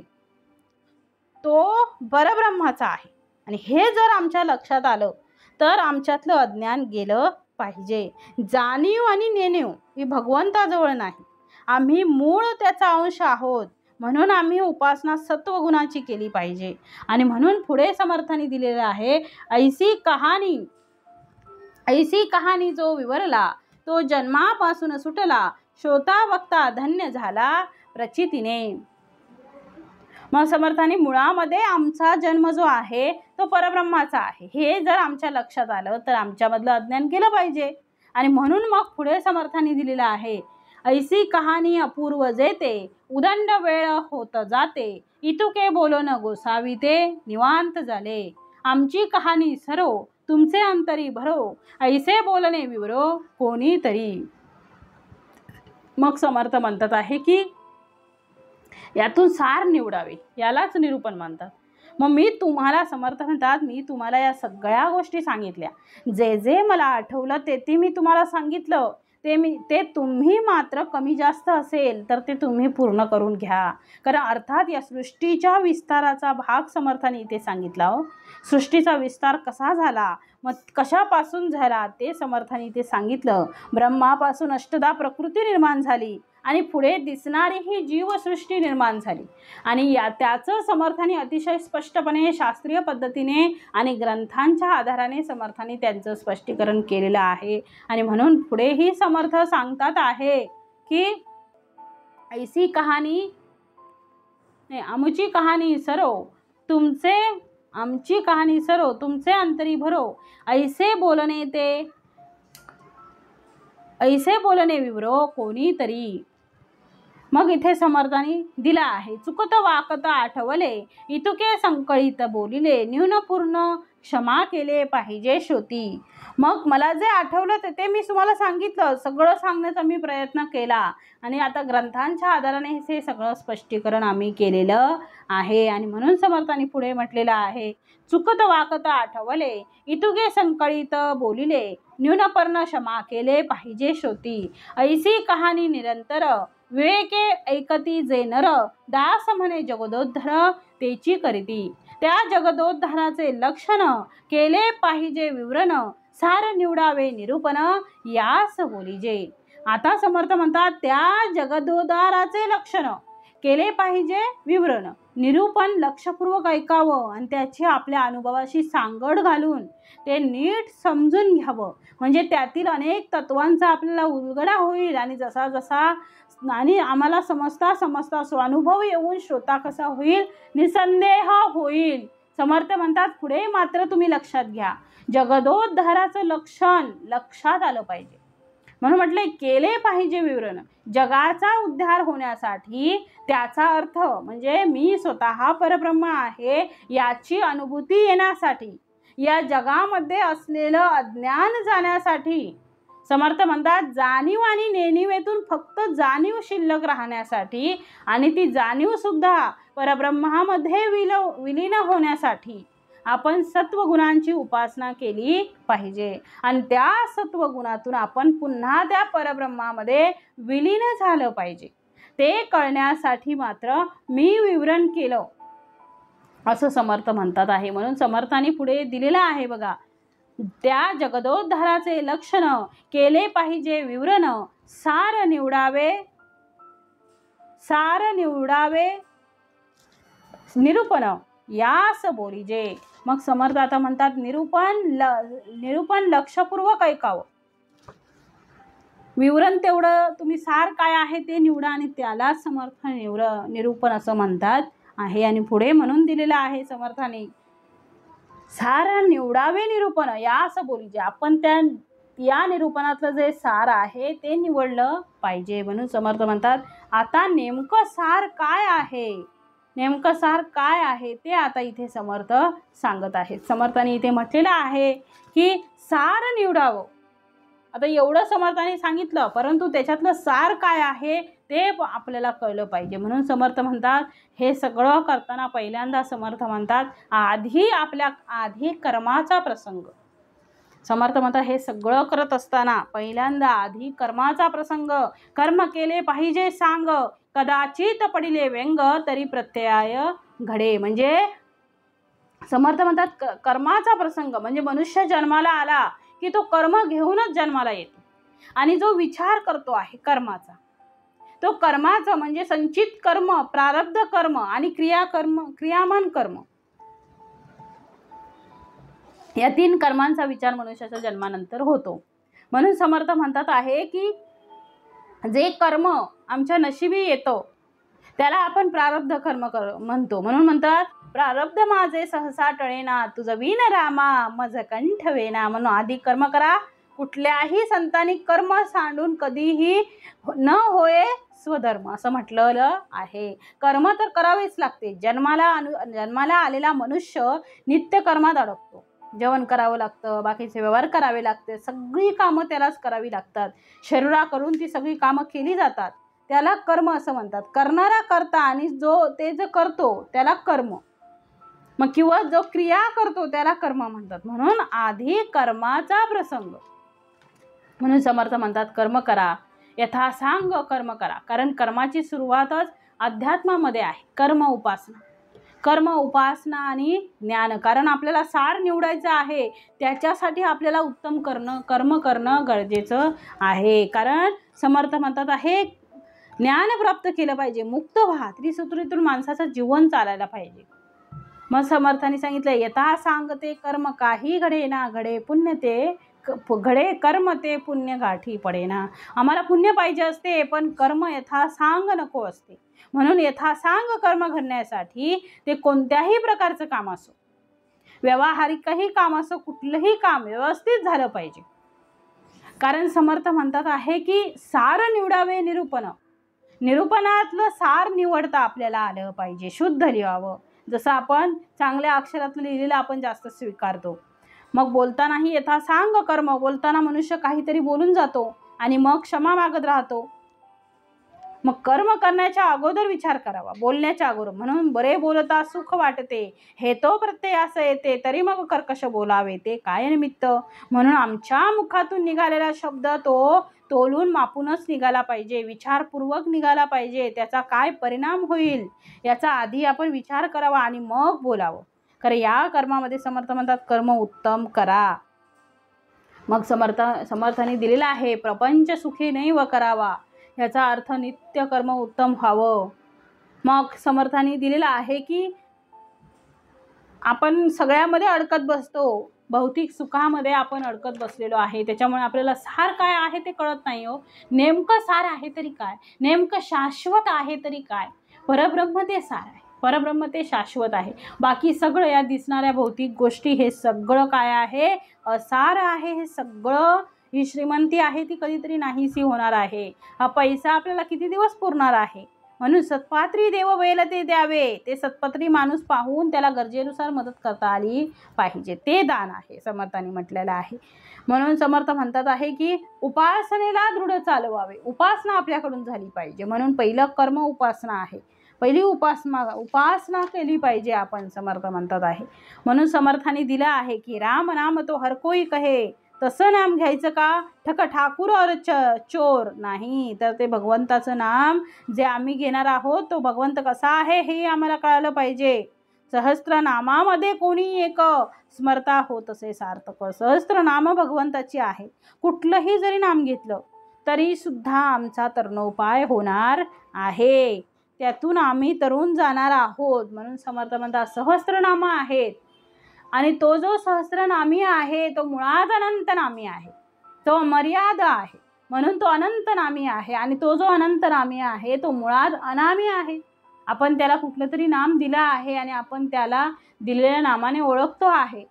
तो परब्रह्माचा आहे. आणि हे जर आमच्या लक्षात आलं तर आमच्यातलं अज्ञान गेलं पाहिजे. जाणीव आणि नेणीव ही भगवंताजवळ नाही, आम्ही मूळ त्याचा अंश आहोत. म्हणून आम्ही उपासना सत्वगुणाची केली पाहिजे. आणि म्हणून पुढे समर्थांनी दिलेलं आहे, ऐसी कहाणी जो विवरला, तो जन्मापासून सुटला, श्रोता वक्ता धन्य झाला प्रचितीने. मग समर्थांनी मुळामध्ये आमचा जन्म जो आहे तो परब्रह्माचा आहे हे जर आमच्या लक्षात आलं तर आमच्यामधलं अज्ञान केलं पाहिजे. आणि म्हणून मग पुढे समर्थांनी दिलेलं आहे, ऐसी कहाणी अपूर्व जेते, उदंड वेळ होत जाते, इतुके बोलोन गोसावी ते निवांत झाले. आमची कहाणी सरो, तुमचे अंतरी भरो, ऐसे बोलणे विवरो कोणीतरी. मग समर्थ म्हणतात आहे की यातून सार निवडावे, यालाच निरूपण म्हणतात. मग मी तुम्हाला समर्थ म्हणतात मी तुम्हाला या सगळ्या गोष्टी सांगितल्या, जे जे मला आठवलं ते मी तुम्हाला सांगितलं. ते तुम्ही मात्र कमी जास्त असेल तर ते तुम्ही पूर्ण करून घ्या. कारण अर्थात या सृष्टीच्या विस्ताराचा भाग समर्थाने इथे सांगितला. सृष्टीचा विस्तार कसा झाला, मग कशापासून झाला ते समर्थाने इथे सांगितलं. ब्रह्मापासून अष्टदा प्रकृती निर्माण झाली आणि पुढे दिसणारी ही जीवसृष्टी निर्माण झाली. आणि त्याचं समर्थाने अतिशय स्पष्टपणे शास्त्रीय पद्धतीने आणि ग्रंथांच्या आधाराने समर्थाने त्यांचं स्पष्टीकरण केलेलं आहे. आणि म्हणून पुढेही समर्थ सांगतात आहे की ऐसी कहाणी आमची कहाणी सरो, आमची कहाणी सरो, तुमचे अंतरी भरो, ऐसे बोलणे विवरो कोणीतरी. मग इथे समर्थांनी दिला आहे, चुकत वाकत आठवले, इतुके संकळीत बोलिले, न्यूनपूर्ण क्षमा केले पाहिजे श्रोती. मग मला जे आठवलं ते मी तुम्हाला सांगितलं, सगळं सांगण्याचा मी प्रयत्न केला. आणि आता ग्रंथांच्या आधाराने हे सगळं स्पष्टीकरण आम्ही केलेलं आहे. आणि म्हणून समर्थांनी पुढे म्हटलेलं आहे, चुकत वाकत आठवले, इतुके संकळीत बोलिले, न्यूनपूर्ण क्षमा केले पाहिजे श्रोती. ऐसी कहाणी निरंतर विवेके ऐकती जे नर, दास म्हणे जगदोद्धर तेची करीती. त्या जगदोद्धाराचे लक्षण केले पाहिजे विवरण, सार निवडावे निरूपण यास बोलिजे. आता समर्थ म्हणतात त्या जगदोद्धाराचे लक्षण केले पाहिजे विवरण, निरूपण लक्षपूर्वक ऐकावं आणि त्याची आपल्या अनुभवाशी सांगड घालून ते नीट समजून घ्यावं. म्हणजे त्यातील अनेक तत्वांचा आपल्याला उलगडा होईल आणि जसा जसा आणि आम्हाला समजता स्वानुभव येऊन श्रोता कसा होईल, निसंदेह होईल. समर्थ म्हणतात पुढे मात्र तुम्ही लक्षात घ्या, जगदोद्धाराचं लक्षण लक्षात आलं पाहिजे. म्हणून म्हटले केले पाहिजे विवरण. जगाचा उद्धार होण्यासाठी त्याचा अर्थ म्हणजे मी स्वतः परब्रह्म आहे याची अनुभूती येण्यासाठी, या जगामध्ये असलेलं अज्ञान जाण्यासाठी, समर्थ म्हणतात जाणीव आणि नेणिवेतून फक्त जाणीव शिल्लक राहण्यासाठी आणि ती जाणीव सुद्धा परब्रह्मामध्ये विलीन होण्यासाठी आपण सत्वगुणांची उपासना केली पाहिजे आणि त्या सत्वगुणातून आपण पुन्हा त्या परब्रह्मामध्ये विलीन झालं पाहिजे. ते कळण्यासाठी मात्र मी विवरण केलं असं समर्थ म्हणतात आहे. म्हणून समर्थांनी पुढे दिलेलं आहे बघा, त्या जगदोद्धाराचे लक्षण केले पाहिजे विवरण, सार निवडावे निरूपण यास बोलिजे. मग समर्थ आता म्हणतात निरूपण लक्षपूर्वक ऐकावं. विवरण तेवढं तुम्ही सार काय आहे ते निवडा आणि त्यालाच समर्थ निरूपण असं म्हणतात आहे. आणि पुढे म्हणून दिलेलं आहे समर्थाने, सार निवडावे निरूपण यास बोलिजे. आपण या निरूपणातलं जे सार आहे ते निवडलं पाहिजे. म्हणून समर्थ म्हणतात आता नेमकं सार काय आहे ते आता इथे समर्थ सांगत आहेत. समर्थाने इथे म्हटलेलं आहे की सार निवडावं. आता एवढं समर्थाने सांगितलं, परंतु त्याच्यातलं सार काय आहे ते आपल्याला कळलं पाहिजे. म्हणून समर्थ म्हणतात हे सगळं करताना पहिल्यांदा समर्थ म्हणतात आधी कर्माचा प्रसंग. समर्थ म्हणतात हे सगळं करत असताना पहिल्यांदा आधी कर्माचा प्रसंग, कर्म केले पाहिजे सांग, कदाचित पडिले व्यंग तरी प्रत्यय घडे. म्हणजे समर्थ म्हणतात कर्माचा प्रसंग म्हणजे मनुष्य जन्माला आला की तो कर्म घेऊनच जन्माला येतो आणि जो विचार करतो आहे कर्माचा, तो कर्माचं म्हणजे संचित कर्म, प्रारब्ध कर्म आणि क्रियामान कर्म, या 3 कर्मांचा विचार मनुष्याच्या जन्मानंतर होतो. म्हणून समर्थ म्हणतात आहे की जे कर्म आमच्या नशिबी येतो त्याला आपण प्रारब्ध कर्म म्हणतो. म्हणून म्हणतात प्रारब्ध माझे सहसा टळेना, तुझं विन रामा मज कंठ वेना. म्हणून आधी कर्म करा. कुठल्याही संतांनी कर्म सांडून कधीही न होय स्वधर्म असं म्हटलेलं आहे. कर्म तर करावेच लागते. जन्माला आलेला मनुष्य नित्य कर्मात अडकतो. जेवण करावं लागतं, बाकीचे व्यवहार करावे लागते, सगळी कामं त्यालाच करावी लागतात. शरीराकडून ती सगळी कामं केली जातात, त्याला कर्म असं म्हणतात. करणारा करता आणि जे करतो त्याला कर्म, मग किंवा जो क्रिया करतो त्याला कर्म म्हणतात. म्हणून आधी कर्माचा प्रसंग. म्हणून समर्थ म्हणतात कर्म करा, यथासांग कर्म करा. कारण कर्माची सुरुवातच अध्यात्मामध्ये आहे. कर्म उपासना आणि ज्ञान. कारण आपल्याला सार निवडायचं आहे, त्याच्यासाठी आपल्याला उत्तम कर्म करणं गरजेचं आहे. कारण समर्थ म्हणतात आहे ज्ञान प्राप्त केलं पाहिजे, मुक्त व्हा, त्रिसूत्रीतून माणसाचं जीवन चालायला पाहिजे. मग समर्थाने सांगितलं यथा सांगते कर्म काही घडे ना घडे, पुण्य ते घडे कर्म ते पुण्य गाठी पडेना. आम्हाला पुण्य पाहिजे असते पण कर्म यथासांग नको असते. म्हणून यथासांग कर्म घडण्यासाठी ते कोणत्याही प्रकारचं काम असो, व्यावहारिकही काम असो, कुठलंही काम व्यवस्थित झालं पाहिजे. कारण समर्थ म्हणतात आहे की सार निवडावे निरूपणातलं सार निवडता आपल्याला आलं पाहिजे, शुद्ध लिहावं. जसं आपण चांगल्या अक्षरातलं लिहिलेलं आपण जास्त स्वीकारतो. मग बोलतानाही यथासांग कर्म, बोलताना मनुष्य काहीतरी बोलून जातो आणि मग क्षमा मागत राहतो. मग कर्म करण्याच्या अगोदर विचार करावा, बोलण्याच्या अगोदर. म्हणून बरे बोलता सुख वाटते, हे तो प्रत्ययास येते, तरी मग कर्कश बोलावे ते काय निमित्त. म्हणून आमच्या मुखातून निघालेला शब्द तो तोलून मापूनच निघाला पाहिजे, विचारपूर्वक निघाला पाहिजे. त्याचा काय परिणाम होईल याचा आधी आपण विचार करावा आणि मग बोलावं. कारण या कर्मामध्ये समर्थ म्हणतात कर्म उत्तम करा. मग समर्थाने दिलेला आहे प्रपंच सुखी नैव करावा. याचा अर्थ नित्य कर्म उत्तम व्हावं. मग समर्थांनी दिलेलं आहे की आपण सगळ्यामध्ये अडकत बसतो, भौतिक सुखामध्ये आपण अडकत बसलेलो आहे, त्याच्यामुळे आपल्याला सार काय आहे ते कळत नाही हो. नेमकं सार आहे तरी काय, नेमकं शाश्वत आहे तरी काय? परब्रह्म ते सार आहे, परब्रह्म ते शाश्वत आहे. बाकी सगळं या दिसणाऱ्या भौतिक गोष्टी हे सगळं काय आहे, असार आहे. हे सगळं, ही श्रीमंती आहे ती कधीतरी नाहीशी होणार आहे. हा पैसा आपल्याला किती दिवस पुरणार आहे. म्हणून सत्पात्री देव वेल ते द्यावे, ते सत्पात्री माणूस पाहून त्याला गरजेनुसार मदत करता आली पाहिजे, ते दान आहे समर्थांनी म्हटलेलं आहे. म्हणून समर्थ म्हणतात आहे की उपासनेला दृढ चालवावे, उपासना आपल्याकडून झाली पाहिजे. म्हणून पहिलं कर्म उपासना आहे, पहिली उपासना केली पाहिजे आपण, समर्थ म्हणतात आहे. म्हणून समर्थांनी दिलं आहे की राम नाम तो हर कोई कहे, तसं नाम घ्यायचं का ठक ठाकूर और चोर नाही, तर ते भगवंताचं नाम जे आम्ही घेणार आहोत तो भगवंत कसा आहे हे आम्हाला कळालं पाहिजे. सहस्त्र नामामध्ये कोणी एक स्मरता होत असे सार्थक. सहस्त्र नाम भगवंताची आहे, कुठलंही जरी नाम घेतलं तरी सुद्धा आमचा तरणोपाय होणार आहे, त्यातून आम्ही तरुण जाणार आहोत. म्हणून समर्थ म्हणतात सहस्त्रनाम आहेत, आणि तो जो सहस्त्रनामी आहे तो मुळात अनंतनामी आहे, तो अमर्यादा आहे, म्हणून तो अनंतनामी आहे. आणि तो जो अनंतनामी आहे तो मुळात अनामी आहे. आपण त्याला कुठलं तरी नाम दिलं आहे आणि आपण त्याला दिलेल्या नामाने ओळखतो आहे.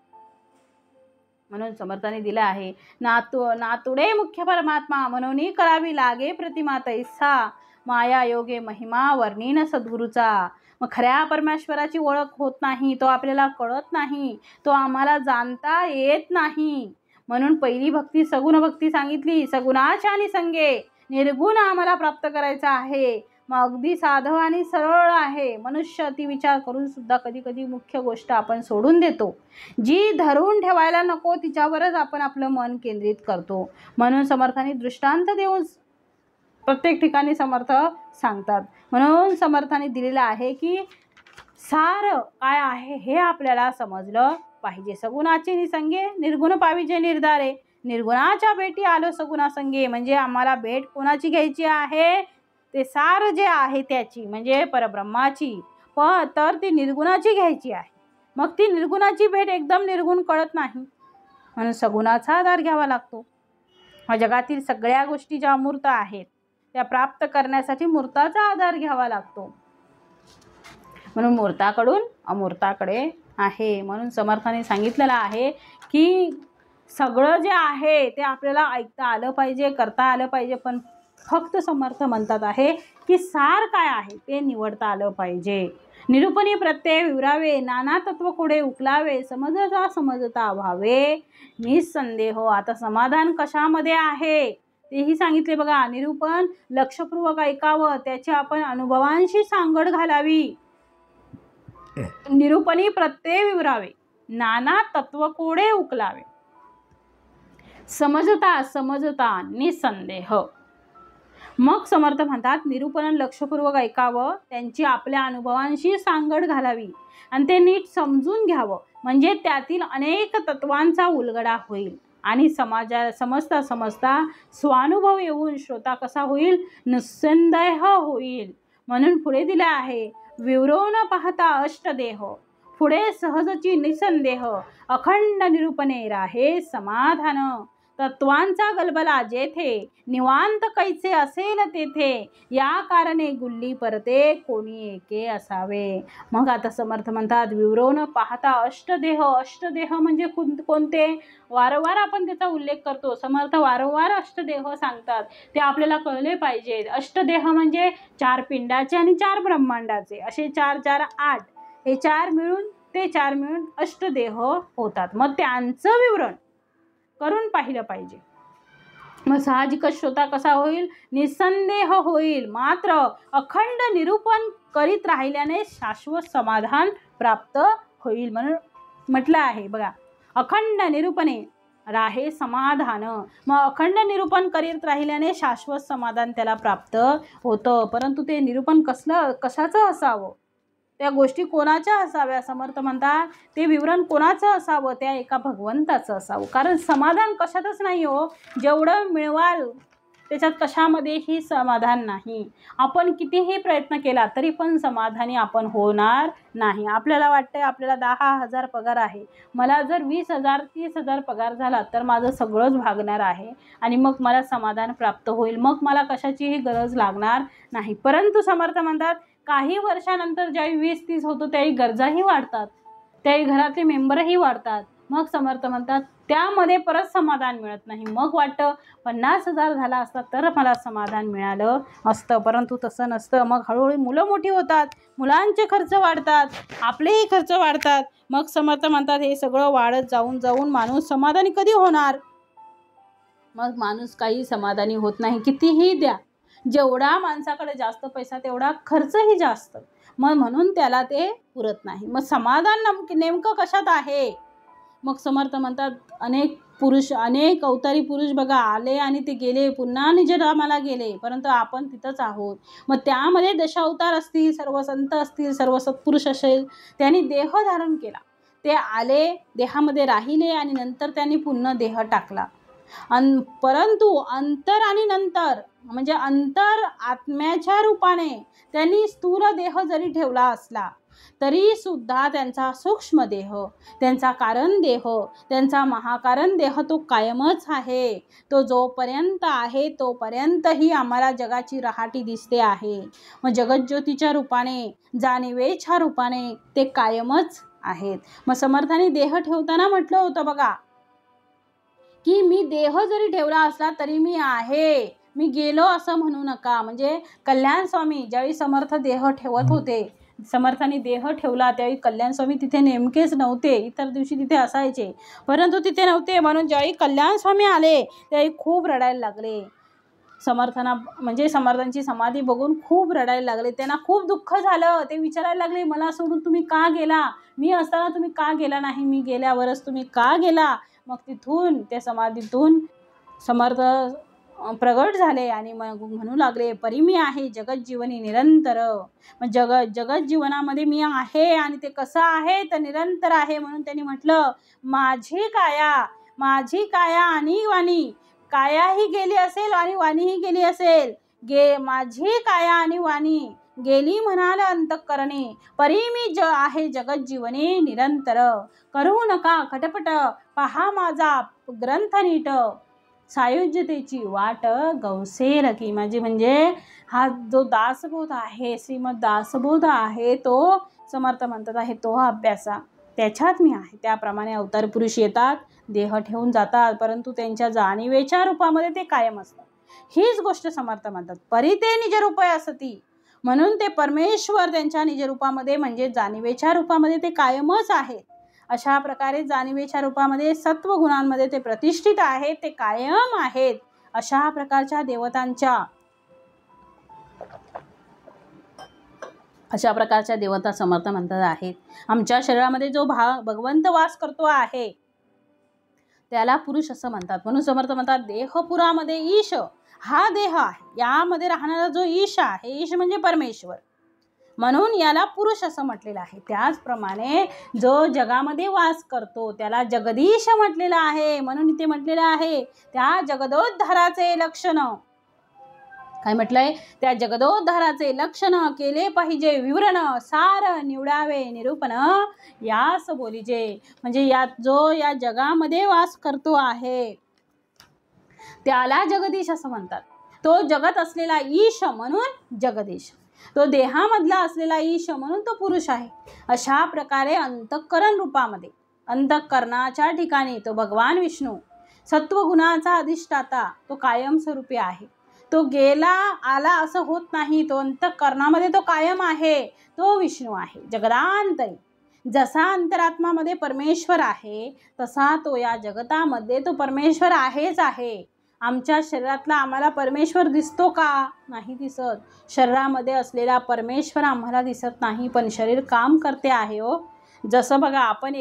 म्हणून समर्थाने दिलं आहे नातुडे मुख्य परमात्मा, म्हणून करावी लागे प्रतिमा तैसा, माया योगे महिमा वर्णीन सद्गुरूचा. मग खऱ्या परमेश्वराची ओळख होत नाही, तो आपल्याला कळत नाही, तो आम्हाला जाणता येत नाही. म्हणून पहिली भक्ती सगुण भक्ती सांगितली, सगुणाच्या आणि संगे निर्गुण आम्हाला प्राप्त करायचा आहे. मग अगदी साधं आणि सरळ आहे. मनुष्य अति विचार करून सुद्धा कधी कधी मुख्य गोष्ट आपण सोडून देतो, जी धरून ठेवायला नको तिच्यावरच आपण आपलं मन केंद्रित करतो. म्हणून समर्थांनी दृष्टांत देऊन प्रत्येक ठिकाणी समर्थ सांगतात. म्हणून समर्थांनी दिलेलं आहे की सार काय आहे हे आपल्याला समजलं पाहिजे. सगुणाचे निसंगे निर्गुण पाविजे निर्धारे, निर्गुणाच्या भेटी आलो सगुणा संगे. म्हणजे आम्हाला भेट कोणाची घ्यायची आहे, ते सार जे आहे त्याची, म्हणजे परब्रह्माची, पण तर ती निर्गुणाची घ्यायची आहे. मग ती निर्गुणाची भेट एकदम निर्गुण कळत नाही, म्हणून सगुणाचा आधार घ्यावा लागतो. जगातील सगळ्या गोष्टी ज्या अमूर्त आहेत त्या प्राप्त करण्यासाठी मूर्ताचा आधार घ्यावा लागतो. म्हणून मूर्ताकडून अमूर्ताकडे आहे. म्हणून समर्थाने सांगितलेलं आहे की सगळं जे आहे ते आपल्याला ऐकता आलं पाहिजे, करता आलं पाहिजे, पण फक्त समर्थ म्हणतात आहे की सार काय आहे ते निवडता आलं पाहिजे. निरूपणी प्रत्यय विवरावे, नाना तत्व कुडे उकलावे, समजता समजता व्हावे निसंदेह. आता समाधान कशामध्ये आहे तेही सांगितले बघा. निरूपण लक्षपूर्वक ऐकावं, त्याची आपण अनुभवांशी सांगड घालावी. निरूपणी प्रत्यय विवरावे, नाना तत्व कोडे उकलावे, समजता समजता निसंदेह. मग समर्थ म्हणतात निरूपण लक्षपूर्वक ऐकावं, त्यांची आपल्या अनुभवांशी सांगड घालावी आणि ते नीट समजून घ्यावं, म्हणजे त्यातील अनेक तत्वांचा उलगडा होईल आणि समजता समजता स्वानुभव येऊन श्रोता कसा होईल, निसंदेह होईल. म्हणून पुढे दिले आहे विवरो न पाहता अष्टदेह, पुढे सहजची निसंदेह, अखंड निरूपणे राहे समाधान. तत्वांचा गलबला जेथे, निवांत कैसे असेल तेथे, या कारणे गुल्ली परते कोणी एके असावे. मग आता समर्थ म्हणतात विवरो न पाहता अष्टदेह. अष्टदेह म्हणजे कोणते, वारंवार आपण त्याचा उल्लेख करतो. समर्थ वारंवार अष्टदेह सांगतात, ते आपल्याला कळले पाहिजे. अष्टदेह म्हणजे 4 पिंडाचे आणि 4 ब्रह्मांडाचे, असे 4 4 8, हे 4 मिळून ते 4 मिळून अष्टदेह होतात. मग त्यांचं विवरण करून पाहिलं पाहिजे. मग साहजिकच श्रोता कसा होईल, निसंदेह होईल. मात्र अखंड निरूपण करीत राहिल्याने शाश्वत समाधान प्राप्त होईल. म्हणून म्हटलं आहे बघा, अखंड निरूपणे राहे समाधान. मग अखंड निरूपण करीत राहिल्याने शाश्वत समाधान त्याला प्राप्त होतं. परंतु ते निरूपण कशाचं असावं, त्या गोष्टी कोणाच्या असाव्या, समर्थ म्हणतात ते विवरण कोणाचं असावं, त्या एका भगवंताचं असावं. कारण समाधान कशातच नाही हो, जेवढं मिळवाल त्याच्यात कशामध्येही समाधान नाही. आपण कितीही प्रयत्न केला तरी पण समाधानी आपण होणार नाही. आपल्याला वाटते आपल्याला 10,000 पगार आहे, मला जर 20,000 30,000 पगार झाला तर माझं सगळंच भागणार आहे आणि मग मला समाधान प्राप्त होईल, मग मला कशाचीही गरज लागणार नाही. परंतु समर्थ म्हणतात काही वर्षानंतर ज्यावेळी 20-30 होतो त्यावेळी गरजाही वाढतात, त्यावेळी घरातले मेंबरही वाढतात. मग समर्थ म्हणतात त्यामध्ये परत समाधान मिळत नाही. मग वाटतं 50,000 झाला असता तर मला समाधान मिळालं असतं, परंतु तसं नसतं. मग हळूहळू मुलं मोठी होतात, मुलांचे खर्च वाढतात, आपलेही खर्च वाढतात. मग समर्थ म्हणतात हे सगळं वाढत जाऊन जाऊन माणूस समाधानी कधी होणार? मग माणूस काही समाधानी होत नाही. कितीही द्या, जेवढा माणसाकडे जास्त पैसा तेवढा खर्चही जास्त, मग म्हणून त्याला ते पुरत नाही. मग समाधान नेमकं कशात आहे? मग समर्थ म्हणतात अनेक पुरुष, अनेक अवतारी पुरुष बघा आले आणि ते गेले, पुन्हा निजधामाला गेले, परंतु आपण तिथंच आहोत. मग त्यामध्ये दशावतार असतील, सर्व संत असतील, सर्व सत्पुरुष असेल, त्यांनी देह धारण केला, ते आले, देहामध्ये राहिले आणि नंतर त्यांनी पुन्हा देह टाकला. परंतु अंतर आणि नंतर म्हणजे अंतर आत्म्याच्या रूपाने त्यांनी स्थूल देह जरी ठेवला असला तरी सुद्धा त्यांचा सूक्ष्म देह, त्यांचा कारण देह, त्यांचा महाकारण देह तो कायमच आहे. तो जोपर्यंत आहे तोपर्यंतही आम्हाला जगाची रहाटी दिसते आहे. मग जगज्योतीच्या रूपाने, जाणिवेच्या रूपाने ते कायमच आहेत. मग समर्थाने देह ठेवताना म्हटलं होतं बघा की मी देह जरी ठेवला असला तरी मी आहे, मी गेलो असं म्हणू नका. म्हणजे कल्याण स्वामी ज्यावेळी समर्थ देह ठेवत होते, समर्थाने देह ठेवला त्यावेळी कल्याण स्वामी तिथे नेमकेच नव्हते, इतर दिवशी तिथे असायचे परंतु तिथे नव्हते. म्हणून ज्यावेळी कल्याण स्वामी आले त्यावेळी खूप रडायला लागले. समर्थांना म्हणजे समर्थांची समाधी बघून खूप रडायला लागले, त्यांना खूप दुःख झालं. ते विचारायला लागले मला सोडून तुम्ही का गेला, मी असताना तुम्ही का गेला नाही, मी गेल्यावरच तुम्ही का गेला. मग तिथून त्या समाधीतून समर्थ प्रगट झाले आणि मग म्हणू लागले परी मी आहे जगज्जीवनी निरंतर. मग जगत जीवनामध्ये मी आहे आणि ते कसं आहे तर निरंतर आहे. म्हणून त्यांनी म्हटलं माझी काया आणि वाणी, कायाही गेली असेल आणि वाणीही गेली असेल, माझी काया आणि वाणी गेली म्हणाल अंतःकरणी, परी मी आहे जगज्जीवनी निरंतर. करू नका खटपट, पहा माझा ग्रंथ नीट, सायुज्यतेची वाट गौसेर की. माझी म्हणजे हा जो दासबोध आहे, श्रीमद दासबोध आहे, तो समर्थ म्हणतात आहे तो अभ्यासा, त्याच्यात मी आहे. त्याप्रमाणे अवतार पुरुष येतात, देह ठेवून जातात, परंतु त्यांच्या जाणीवेच्या रूपामध्ये ते कायम असतात. हीच गोष्ट समर्थ म्हणतात परी ते निजरूपय असती. म्हणून ते परमेश्वर त्यांच्या निजरूपामध्ये म्हणजे जाणीवेच्या रूपामध्ये ते कायमच आहेत. अशा प्रकारे जाणीवेच्या रूपामध्ये सत्व गुणांमध्ये ते प्रतिष्ठित आहेत, ते कायम आहेत. अशा प्रकारच्या देवता समर्थ म्हणतात आहेत. आमच्या शरीरामध्ये जो भगवंत वास करतो आहे त्याला पुरुष असं म्हणतात. म्हणून समर्थ म्हणतात देहपुरामध्ये ईश, हा देह आहे, यामध्ये राहणारा जो ईश आहे, ईश म्हणजे परमेश्वर, म्हणून याला पुरुष असं म्हटलेलं आहे. त्याचप्रमाणे जो जगामध्ये वास करतो त्याला जगदीश म्हटलेलं आहे. म्हणून इथे म्हटलेलं आहे त्या जगदोद्धाराचे लक्षण. काय म्हटलंय? त्या जगदोद्धाराचे लक्षण केले पाहिजे विवरण, सार निवडावे निरूपण यास बोलिजे. म्हणजे या जगामध्ये वास करतो आहे त्याला जगदीश असं म्हणतात. तो जगत असलेला ईश म्हणून जगदीश, तो देहामधला असलेला ईश म्हणून तो पुरुष आहे. अशा प्रकारे अंतःकरण रूपामध्ये, अंतःकरणाच्या ठिकाणी तो भगवान विष्णू, सत्वगुणाचा अधिष्ठाता, तो कायमस्वरूपी आहे. तो गेला आला असं होत नाही, तो अंतःकरणामध्ये तो कायम आहे, तो विष्णू आहे जगदांतरी. जसा अंतरात्मामध्ये परमेश्वर आहे तसा तो या जगतामध्ये तो परमेश्वर आहेच आहे. आमच्या शरीरातला आम्हाला परमेश्वर दिसतो का? नाही दिसत. शरीरामध्ये असलेला परमेश्वर आम्हाला दिसत नाही, पण शरीर काम करते आहे हो. जसं बघा आपण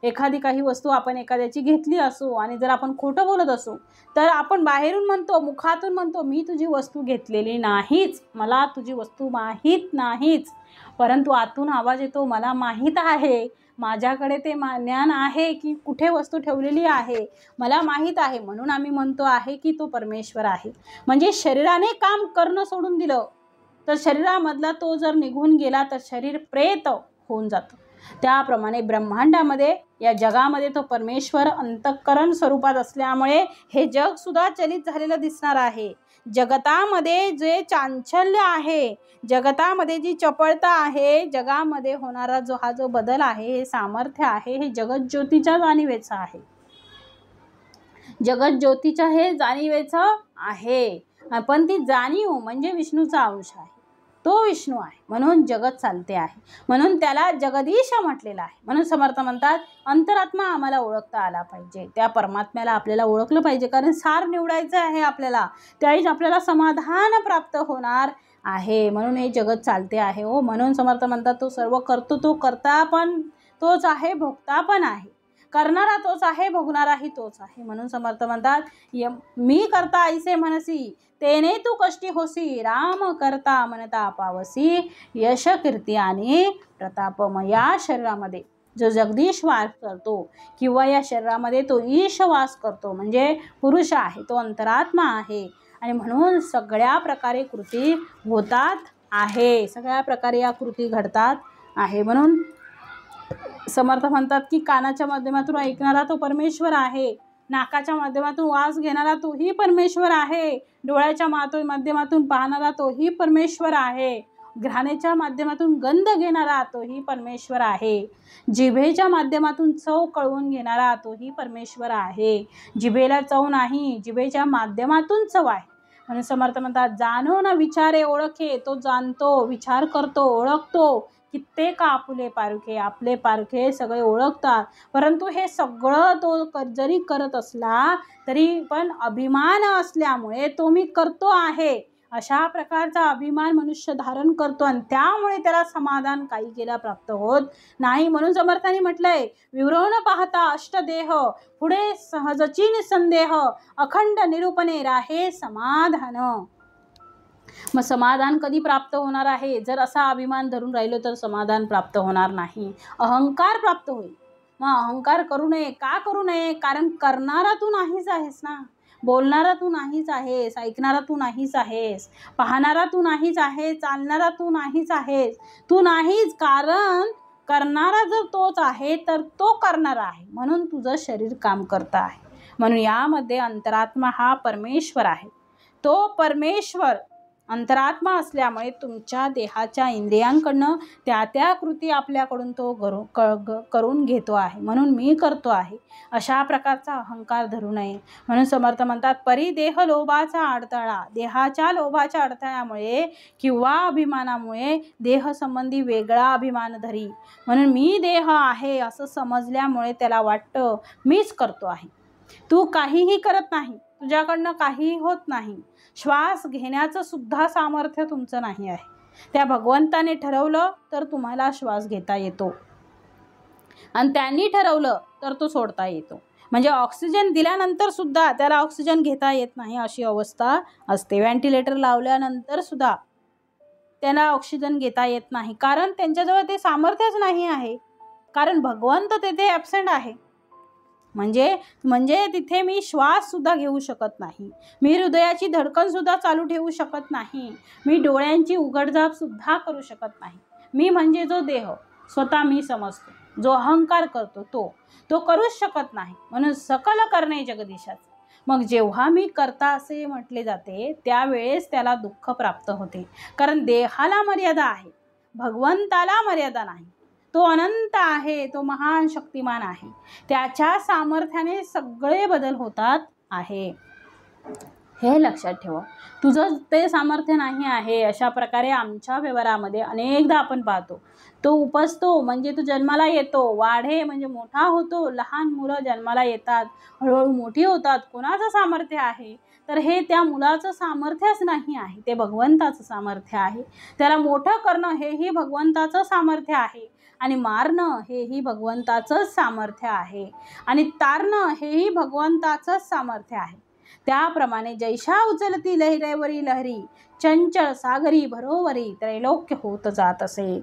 एखादी काही वस्तू आपण एखाद्याची घेतली असो आणि जर आपण खोटं बोलत असो तर आपण बाहेरून म्हणतो, मुखातून म्हणतो मी तुझी वस्तू घेतलेली नाहीच, मला तुझी वस्तू माहीत नाहीच, परंतु आतून आवाज येतो मला माहीत आहे, माझ्याकडे ते ज्ञान आहे की कुठे वस्तू ठेवलेली आहे, मला माहीत आहे, म्हणून आम्ही म्हणतो आहे की तो परमेश्वर आहे. म्हणजे शरीराने काम करणं सोडून दिलं तर शरीरामधला तो जर निघून गेला तर शरीर प्रेत होऊन जातं. त्याप्रमाणे ब्रह्मांडामध्ये, या जगामध्ये तो परमेश्वर अंतःकरण स्वरूपात असल्यामुळे हे जग सुद्धा चलित झालेलं दिसणार आहे. जगतामध्ये जे चांचल्य आहे, जगतामध्ये जी चपळता आहे, जगामध्ये होणारा जो बदल आहे, हे सामर्थ्य आहे, हे जगज्योतीच्या जाणीवेचं आहे. जगज्योतीच्या हे जाणीवेचं आहे. पण ती जाणीव म्हणजे विष्णूचा अंश आहे, तो विष्णू आहे, म्हणून जगत चालते आहे, म्हणून त्याला जगदीश म्हटलेलं आहे. म्हणून समर्थ म्हणतात अंतरात्मा आम्हाला ओळखता आला पाहिजे, त्या परमात्म्याला आपल्याला ओळखलं पाहिजे, कारण सार निवडायचं आहे आपल्याला, त्यावेळी आपल्याला समाधान प्राप्त होणार आहे. म्हणून हे जगत चालते आहे हो. म्हणून समर्थ म्हणतात तो सर्व करतो, तो करता पण तोच आहे, भोगता पण आहे, करणारा तोच आहे, भोगणाराही तोच आहे. म्हणून समर्थ म्हणतात मी करता ऐसे म्हणसी, तेने तू कष्टी होसी, राम करता म्हणता पावसी, यश कीर्ती आणि प्रताप. या शरीरामध्ये जो जगदीश वास करतो किंवा या शरीरामध्ये तो ईश वास करतो, म्हणजे पुरुष आहे, तो अंतरात्मा आहे. आणि म्हणून सगळ्या प्रकारे कृती होतात आहे, सगळ्या प्रकारे या कृती घडतात आहे. म्हणून समर्थ म्हणतात की कानाच्या माध्यमातून ऐकणारा तो परमेश्वर आहे, नाकाच्या माध्यमातून वास घेणारा तोही परमेश्वर आहे, डोळ्याच्या माध्यमातून पाहणारा तोही परमेश्वर आहे, घ्राणेच्या माध्यमातून गंध घेणारा तोही परमेश्वर आहे, जिभेच्या माध्यमातून चव कळवून घेणारा तोही परमेश्वर आहे. जिभेला चव नाही, जिभेच्या माध्यमातून चव आहे. म्हणून समर्थ म्हणतात जाणो न विचारे ओळखे, तो जाणतो, विचार करतो, ओळखतो. कित्येक आपुले पारखे, आपले पारखे सगळे ओळखतात, परंतु हे सगळं तो जरी करत असला तरी पण अभिमान असल्यामुळे तो मी करतो आहे अशा प्रकारचा अभिमान मनुष्य धारण करतो, आणि त्यामुळे त्याला समाधान काही केला प्राप्त होत नाही. म्हणून समर्थांनी म्हटलंय विवरण पाहता अष्टदेह, पुढे सहजची निसंदेह, अखंड निरूपणे राहे समाधान. मग समाधान कधी प्राप्त होणार आहे? जर असा अभिमान धरून राहिलो तर समाधान प्राप्त होणार नाही, अहंकार प्राप्त होईल. मग अहंकार करू नये. का करू नये? कारण करणारा तू नाहीच आहेस ना, बोलणारा तू नाहीच आहेस, ऐकणारा तू नाहीच आहेस, पाहणारा तू नाहीच आहेस, चालणारा तू नाहीच आहेस, तू नाहीच. कारण करणारा जर तोच आहे तर तो करणारा आहे, म्हणून तुझं शरीर काम करत आहे. म्हणून यामध्ये अंतरात्मा हा परमेश्वर आहे. तो परमेश्वर अंतरात्मा असल्यामुळे तुमच्या देहाच्या इंद्रियांकडनं त्या कृती आपल्याकडून तो करून घेतो आहे. म्हणून मी करतो आहे अशा प्रकारचा अहंकार धरू नये. म्हणून समर्थ म्हणतात परिदेह लोभाचा अडथळा, देहाच्या लोभाच्या अडथळ्यामुळे किंवा अभिमानामुळे देह संबंधी वेगळा अभिमान धरी. म्हणून मी देह आहे असं समजल्यामुळे त्याला वाटतं मीच करतो आहे. तू काहीही करत नाही, तुझ्याकडनं काहीही होत नाही. श्वास घेण्याचं सुद्धा सामर्थ्य तुमचं नाही आहे. त्या भगवंताने ठरवलं तर तुम्हाला श्वास घेता येतो, आणि त्यांनी ठरवलं तर तो सोडता येतो. म्हणजे ऑक्सिजन दिल्यानंतर सुद्धा त्याला ऑक्सिजन घेता येत नाही अशी अवस्था असते. व्हेंटिलेटर लावल्यानंतर सुद्धा त्यांना ऑक्सिजन घेता येत नाही, कारण त्यांच्याजवळ ते सामर्थ्यच नाही आहे, कारण भगवंत तेथे ॲब्सेंट आहे. म्हणजे तिथे मी श्वास सुद्धा घेऊ शकत नाही, मी हृदयाची धडकन सुद्धा चालू ठेवू शकत नाही, मी डोळ्यांची उघडझाप सुद्धा करू शकत नाही. मी म्हणजे जो देह स्वतः मी समजतो, जो अहंकार करतो तो करूच शकत नाही. म्हणून सकल करणे जगदीशाचे. मग जेव्हा मी करता असे म्हटले जाते त्यावेळेस त्याला दुःख प्राप्त होते, कारण देहाला मर्यादा आहे, भगवंताला मर्यादा नाही. तो अनंत आहे, तो महान शक्तिमान आहे, त्याच्या सामर्थ्याने सगळे बदल होतात आहे. हे लक्षात ठेवा. तुझं ते सामर्थ्य नाही आहे. अशा प्रकारे आमच्या व्यवहारामध्ये अनेकदा आपण पाहतो, तो उपजतो म्हणजे तो जन्माला येतो, वाढे म्हणजे मोठा होतो, लहान मुलं जन्माला येतात, हळूहळू मोठी होतात. कोणाचं सामर्थ्य आहे? तर हे त्या मुलाचं सामर्थ्यच नाही आहे, ते भगवंताचं सामर्थ्य आहे. त्याला मोठं करणं हेही भगवंताचं सामर्थ्य आहे, आणि मारणं हेही भगवंताचंच सामर्थ्य आहे, आणि तारणं हेही भगवंताचंच सामर्थ्य आहे. त्याप्रमाणे जैशा उचलती लहरेवरी लहरी, चंचल सागरी भरोवरी त्रैलोक्य होत जात असे.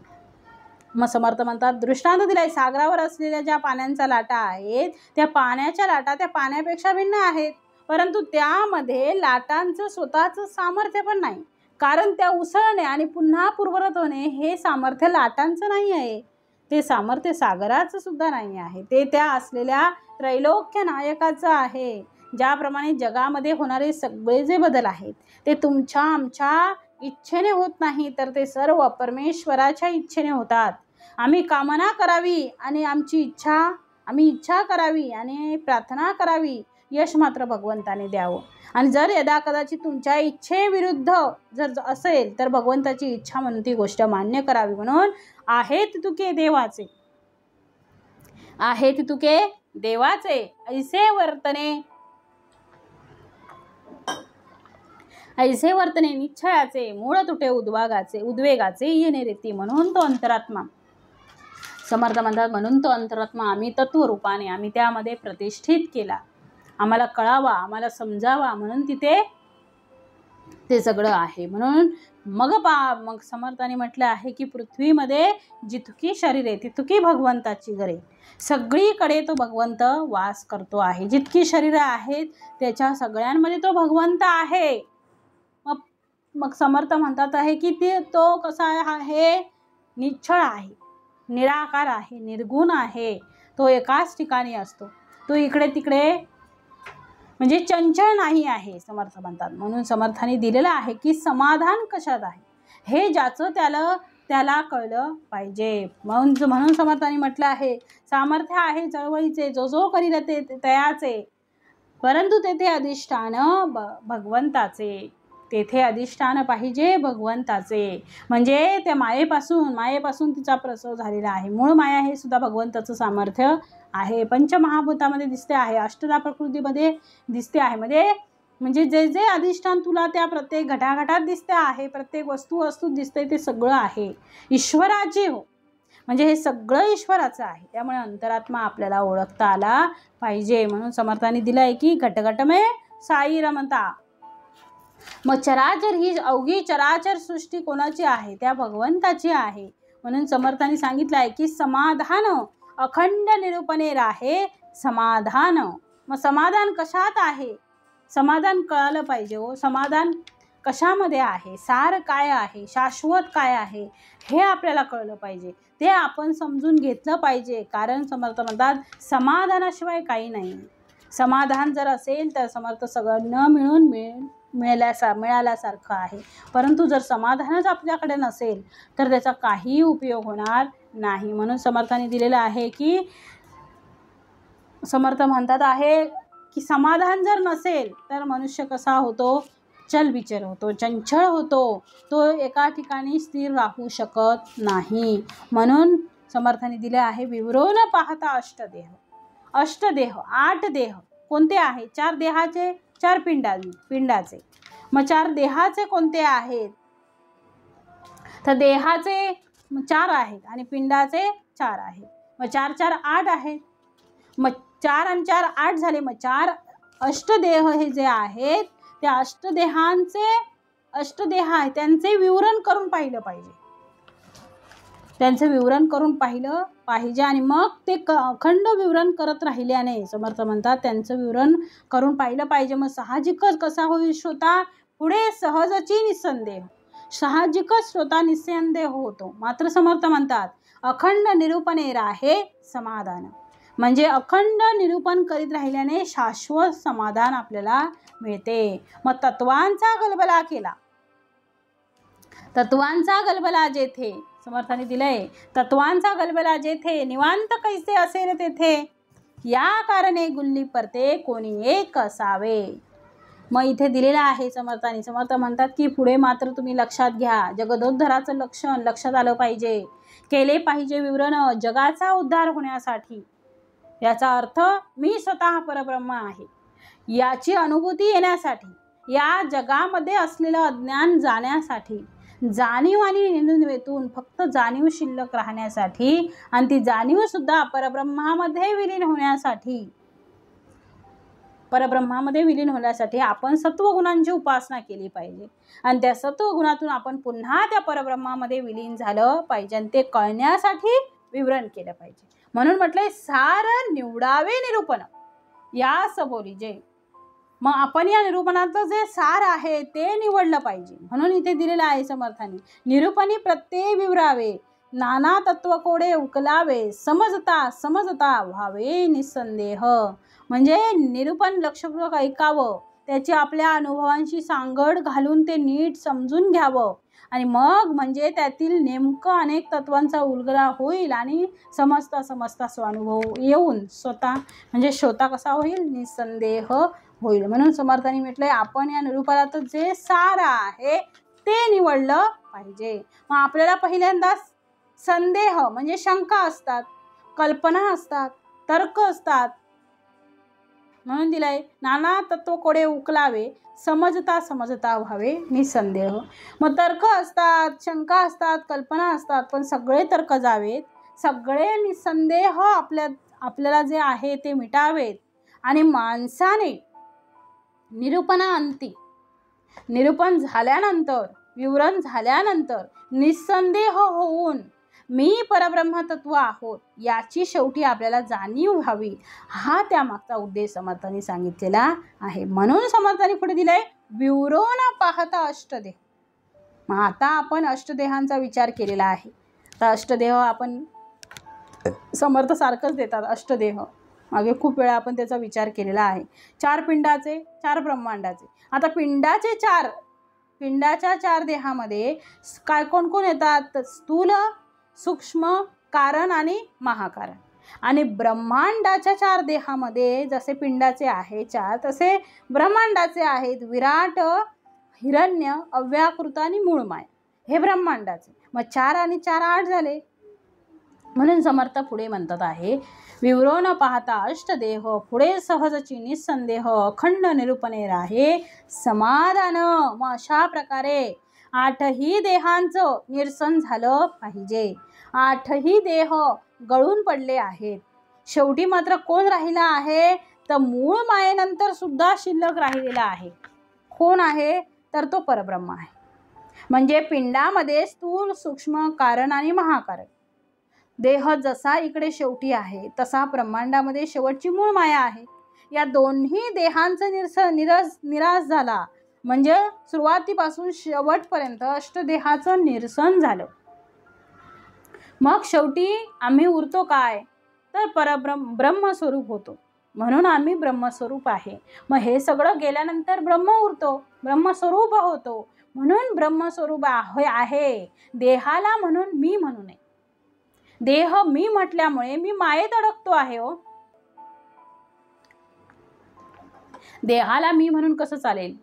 मग समर्थ म्हणतात, दृष्टांत दिलाय, सागरावर असलेल्या ज्या पाण्याच्या लाटा आहेत त्या पाण्याच्या लाटा त्या पाण्यापेक्षा भिन्न आहेत, परंतु त्यामध्ये लाटांचं स्वतःचं सामर्थ्य पण नाही, कारण त्या उसळणे आणि पुन्हा पूर्ववत होणे हे सामर्थ्य लाटांचं नाही आहे, ते सामर्थ्य सागराचं सुद्धा नाही आहे, ते त्या असलेल्या त्रैलोक्य नायकाचं आहे. ज्याप्रमाणे जगामध्ये होणारे सगळे जे बदल आहेत ते तुमच्या आमच्या इच्छेने होत नाही, तर ते सर्व परमेश्वराच्या इच्छेने होतात. आम्ही कामना करावी आणि आम्ही इच्छा करावी आणि प्रार्थना करावी, यश मात्र भगवंताने द्यावं. आणि जर यदा कदाचित तुमच्या इच्छेविरुद्ध जर असेल तर भगवंताची इच्छा म्हणून ती गोष्ट मान्य करावी. म्हणून आहेत तुके देवाचे, आहेत तुके देवाचे, ऐसे वर्तने निश्चयाचे, मूळ तुटे उद्वेगाचे येणे रीती. म्हणून तो अंतरात्मा, समर्थ म्हणतात, म्हणून तो अंतरात्मा आम्ही तत्वरूपाने आम्ही त्यामध्ये प्रतिष्ठित केला, आम्हाला कळावा, आम्हाला समजावा, म्हणून तिथे ते सगळं आहे. म्हणून मग समर्थाने म्हटलं आहे की पृथ्वीमध्ये जितकी शरीरे तितकी भगवंताची घरे, सगळीकडे तो भगवंत वास करतो आहे. जितकी शरीरं आहेत त्याच्या सगळ्यांमध्ये तो भगवंत आहे. मग समर्थ म्हणतात आहे की तो कसा आहे, निश्चळ आहे, निराकार आहे, निर्गुण आहे, तो एकाच ठिकाणी असतो, तो इकडे तिकडे म्हणजे चंचल नाही आहे, समर्थ म्हणतात. म्हणून समर्थाने दिलेलं आहे की समाधान कशात आहे हे ज्याचं त्याला कळलं पाहिजे. म्हणून समर्थाने म्हटलं आहे, सामर्थ्य आहे चळवळीचे, जो करील ते तयाचे, परंतु तेथे अधिष्ठान भगवंताचे, तेथे अधिष्ठान पाहिजे भगवंताचे. म्हणजे त्या मायेपासून तिचा प्रसव झालेला आहे. मूळ माया हे सुद्धा भगवंताचं सामर्थ्य आहे. पंचमहाभूतामध्ये दिसते आहे, अष्टधा प्रकृतीमध्ये दिसते आहे. म्हणजे जे जे अधिष्ठान तुला त्या प्रत्येक घटाघटात दिसते आहे, प्रत्येक वस्तूत दिसते, ते सगळं आहे ईश्वराचे हो, म्हणजे हे सगळं ईश्वराचं आहे. त्यामुळे अंतरात्मा आपल्याला ओळखता आला पाहिजे. म्हणून समर्थांनी दिलं आहे की घटघटमे साई रमता. मग चराचर ही अवघी चराचर सृष्टी कोणाची आहे, त्या भगवंताची आहे. म्हणून समर्थांनी सांगितलं आहे की समाधान अखंड निरूपणे राहे समाधान. मग समाधान कशात आहे, समाधान कळालं पाहिजे हो. समाधान कशामध्ये आहे, सार काय आहे, शाश्वत काय आहे हे आपल्याला कळलं पाहिजे, ते आपण समजून घेतलं पाहिजे. कारण समर्थ म्हणतात समाधानाशिवाय काही नाही. समाधान जर असेल तर समर्थ सगळं न मिळून मिळाल्यासारखं आहे, परंतु जर समाधानच आपल्याकडे नसेल तर त्याचा काही उपयोग होणार नाही. म्हणून समर्थाने दिलेलं आहे की समर्थ म्हणतात आहे की समाधान जर नसेल तर मनुष्य कसा होतो, चलबिचल होतो, चंचल होतो, तो एका ठिकाणी स्थिर राहू शकत नाही. म्हणून समर्थाने दिले आहे, विवरून पाहता अष्टदेह 8 देह कोणते आहे, 4 देहाचे 4 पिंडाचे. मग 4 देहाचे कोणते आहेत, तर देहाचे 4 आहेत आणि पिंडाचे 4 आहेत. मग 4 4 8 आहेत. मग 4 आणि 4 8 झाले. मग 4 अष्टदेह हे जे आहेत त्या अष्टदेह आहे त्यांचे विवरण करून पाहिलं पाहिजे, त्यांचं विवरण करून पाहिलं पाहिजे. आणि मग ते अखंड विवरण करत राहिल्याने समर्थ म्हणतात त्यांचं विवरण करून पाहिलं पाहिजे. मग साहजिकच कसा होईल श्रोता, पुढे सहजची निसंदेह, साहजिकच श्रोता निसंदेह होतो. मात्र समर्थ म्हणतात अखंड निरूपणे राहे समाधान, म्हणजे अखंड निरूपण करीत राहिल्याने शाश्वत समाधान आपल्याला मिळते. मग तत्वांचा गलबला जेथे समर्थाने दिलंय, तत्वांचा गलबला जेथे निवांत कैसे असेल तेथे, या कारणे गुल्ली परते कोणी एक असावे. मग इथे दिलेलं आहे समर्थाने. समर्थ म्हणतात की पुढे मात्र तुम्ही लक्षात घ्या, जगदोद्धाराचं लक्षण लक्षात आलं पाहिजे, केले पाहिजे विवरण जगाचा उद्धार होण्यासाठी. याचा अर्थ मी स्वतः परब्रह्म आहे याची अनुभूती येण्यासाठी, या जगामध्ये असलेलं अज्ञान जाण्यासाठी, जाणीव आणि निंदून फक्त जाणीव शिल्लक राहण्यासाठी आणि ती जाणीव सुद्धा परब्रह्मामध्ये विलीन होण्यासाठी. परब्रह्मामध्ये विलीन होण्यासाठी आपण सत्वगुणांची उपासना केली पाहिजे आणि त्या सत्वगुणातून आपण पुन्हा त्या परब्रह्मामध्ये विलीन झालं पाहिजे आणि ते कळण्यासाठी विवरण केलं पाहिजे. म्हणून म्हटलंय सार निवडावे निरूपण यास बोली जे. मग आपण या निरूपणाचं जे सार आहे ते निवडलं पाहिजे. म्हणून इथे दिलेलं आहे समर्थाने, निरूपणी प्रत्यय विवरावे, नाना तत्व कोडे उकलावे, समजता समजता व्हावे निसंदेह. म्हणजे निरूपण लक्षपूर्वक ऐकावं, त्याची आपल्या अनुभवांशी सांगड घालून ते नीट समजून घ्यावं आणि मग म्हणजे त्यातील नेमकं अनेक तत्वांचा उलगडा होईल आणि समजता समजता स्वानुभव येऊन स्वतः म्हणजे श्रोता कसा होईल, निसंदेह होईल. म्हणून समर्थांनी म्हटलंय आपण या निरूपणात जे सार आहे ते निवडलं पाहिजे. मग आपल्याला पहिल्यांदा संदेह म्हणजे शंका असतात, कल्पना असतात, तर्क असतात. म्हणून दिलंय नाना तत्व कोडे उकलावे, समजता समजता व्हावे निसंदेह. मग तर्क असतात, शंका असतात, कल्पना असतात, पण सगळे तर्क जावेत, सगळे निसंदेह आपल्याला जे आहे ते मिटावेत आणि माणसाने निरूपणाअंती निरूपण झाल्यानंतर, विवरण झाल्यानंतर निसंदेह होऊन मी परब्रह्म तत्व आहोत याची शेवटी आपल्याला जाणीव व्हावी, हा त्यामागचा उद्देश समर्थांनी सांगितलेला आहे. म्हणून समर्थांनी पुढे दिलंय विवरो न पाहता अष्टदेह. मग आता आपण अष्टदेहांचा विचार केलेला आहे. तर अष्टदेह आपण समर्थ सारखंच देतात. अष्टदेह मागे खूप वेळा आपण त्याचा विचार केलेला आहे. 4 पिंडाचे, 4 ब्रह्मांडाचे. आता पिंडाच्या 4 देहामध्ये काय कोण कोण येतात, स्थूल, सूक्ष्म, कारण आणि महाकारण. आणि ब्रह्मांडाच्या 4 देहामध्ये जसे पिंडाचे आहे 4 तसे ब्रह्मांडाचे आहेत विराट, हिरण्य, अव्याकृत आणि मूळमाया. हे ब्रह्मांडाचे. मग 4 आणि 4 8 झाले. म्हणून समर्थ पुढे म्हणतात आहे विवरो न पाहता अष्टदेह, पुढे सहजची निसंदेह, अखंड निरूपणे राहे समाधान. मग अशा प्रकारे 8ही देहांचं निरसन झालं पाहिजे. 8ही देह गळून पडले आहेत. शेवटी मात्र कोण राहिला आहे, तर मूळ मायेनंतर सुद्धा शिल्लक राहिलेला आहे. कोण आहे, तर तो परब्रह्म आहे. म्हणजे पिंडामध्ये स्थूल, सूक्ष्म, कारण आणि महाकारण देह जसा इकडे शेवटी आहे तसा ब्रह्मांडामध्ये शेवटची मूळ माया आहे. या दोन्ही देहांचं निराश झाला म्हणजे सुरुवातीपासून शेवटपर्यंत अष्टदेहाचं निरसन झालं. मग शेवटी आम्ही उरतो काय, तर ब्रह्मस्वरूप होतो. म्हणून आम्ही ब्रह्मस्वरूप आहे. मग हे सगळं गेल्यानंतर ब्रह्म उरतो, ब्रह्मस्वरूप होतो. म्हणून ब्रह्मस्वरूप आहे. देहाला म्हणून मी म्हणू नये. देह मी म्हटल्यामुळे मी मायेत अडकतो आहे. हो, देहाला मी म्हणून कसं चालेल.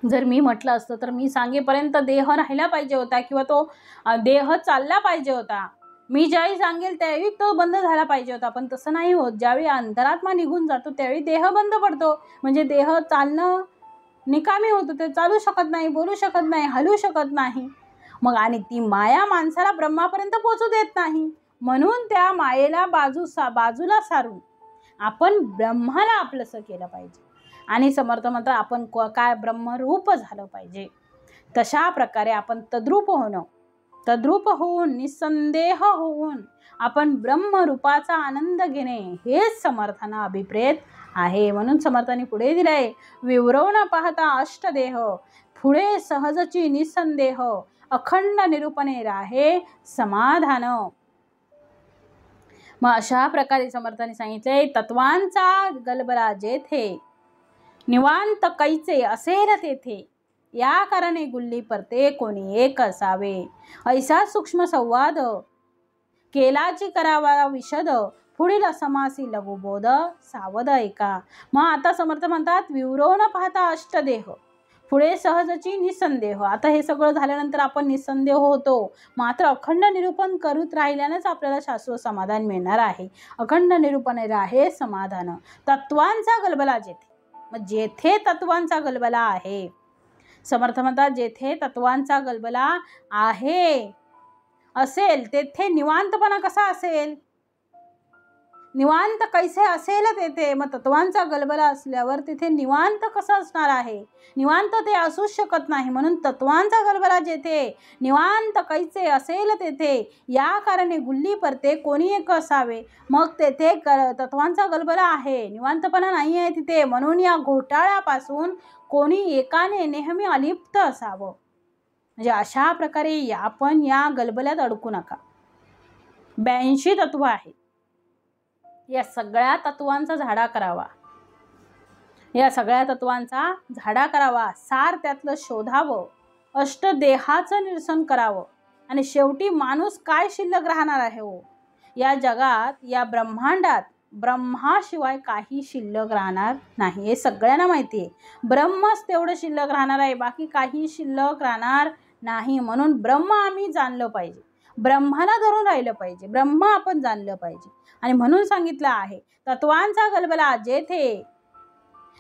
जर मी म्हटलं असतं तर मी सांगेपर्यंत देह राहिला पाहिजे होता किंवा तो देह चालला पाहिजे होता. मी ज्यावेळी सांगेल त्यावेळी तो बंद झाला पाहिजे होता. पण तसं नाही होत. ज्यावेळी अंतरात्मा निघून जातो त्यावेळी देह बंद पडतो. म्हणजे देह चालणं निकामी होतं, ते चालू शकत नाही, बोलू शकत नाही, हलू शकत नाही. मग आणि ती माया माणसाला ब्रह्मापर्यंत पोहोचू देत नाही. म्हणून त्या मायेला बाजूला सारून आपण ब्रह्माला आपलंसं केलं पाहिजे. आणि समर्थ म्हणतात आपण काय ब्रह्मरूप झालं पाहिजे. तशा प्रकारे आपण तद्रूप होऊन निसंदेह होऊन आपण ब्रह्मरूपाचा आनंद घेणे हेच समर्थांना अभिप्रेत आहे. म्हणून समर्थांनी पुढे दिलंय विवरो न पाहता अष्टदेह, पुढे सहजची निसंदेह, अखंड निरूपणे राहे समाधान. मग अशा प्रकारे समर्थांनी सांगितले तत्वांचा गलबला जेथे निवांत कैचे असेल तेथे, या कारणे गुल्ली परते कोणी एक असावे. ऐसा सूक्ष्म संवाद केलाची करावा विशद, पुढील समासी लघुबोध सावध ऐका. मग आता समर्थ म्हणतात विवरो न पाहता अष्टदेह, पुढे सहजची निसंदेह. आता हे सगळं झाल्यानंतर आपण निसंदेह होतो. मात्र अखंड निरूपण करत राहिल्यानेच आपल्याला शाश्वत समाधान मिळणार आहे. अखंड निरूपण आहे समाधान. तत्वांचा गलबला जेथे, मग जेथे तत्वांचा गलबला आहे, समर्थ म्हणतात जेथे तत्वांचा गलबला आहे असेल तेथे निवांतपणा कसा असेल. निवांत कैसे असेल तेथे, मग तत्वांचा गलबला असल्यावर तिथे निवांत कसं असणार आहे? निवांत ते असूच शकत नाही. म्हणून तत्वांचा गलबला जेथे निवांत कैसे असेल तेथे, या कारणे गुल्ली परते कोणी एक असावे. मग तेथे तत्वांचा गलबला आहे, निवांतपणा नाही आहे तिथे. म्हणून या घोटाळ्यापासून कोणी एकाने नेहमी अलिप्त असावं. म्हणजे अशा प्रकारे आपण या गलबल्यात अडकू नका. 82 तत्व आहेत. या सगळ्या तत्वांचा झाडा करावा. या सगळ्या तत्वांचा झाडा करावा. सार त्यातलं शोधावं. अष्टदेहाचं निरसन करावं. आणि शेवटी माणूस काय शिल्लक राहणार आहे हो? या जगात, या ब्रह्मांडात ब्रह्माशिवाय काही शिल्लक राहणार नाही. हे सगळ्यांना माहिती आहे. ब्रह्मच तेवढं शिल्लक राहणार आहे, बाकी काही शिल्लक राहणार नाही. म्हणून ब्रह्म आम्ही जाणलं पाहिजे. ब्रह्माला धरून राहिलं पाहिजे. ब्रह्म आपण जाणलं पाहिजे. आणि म्हणून सांगितलं आहे, तत्वांचा गलबला जेथे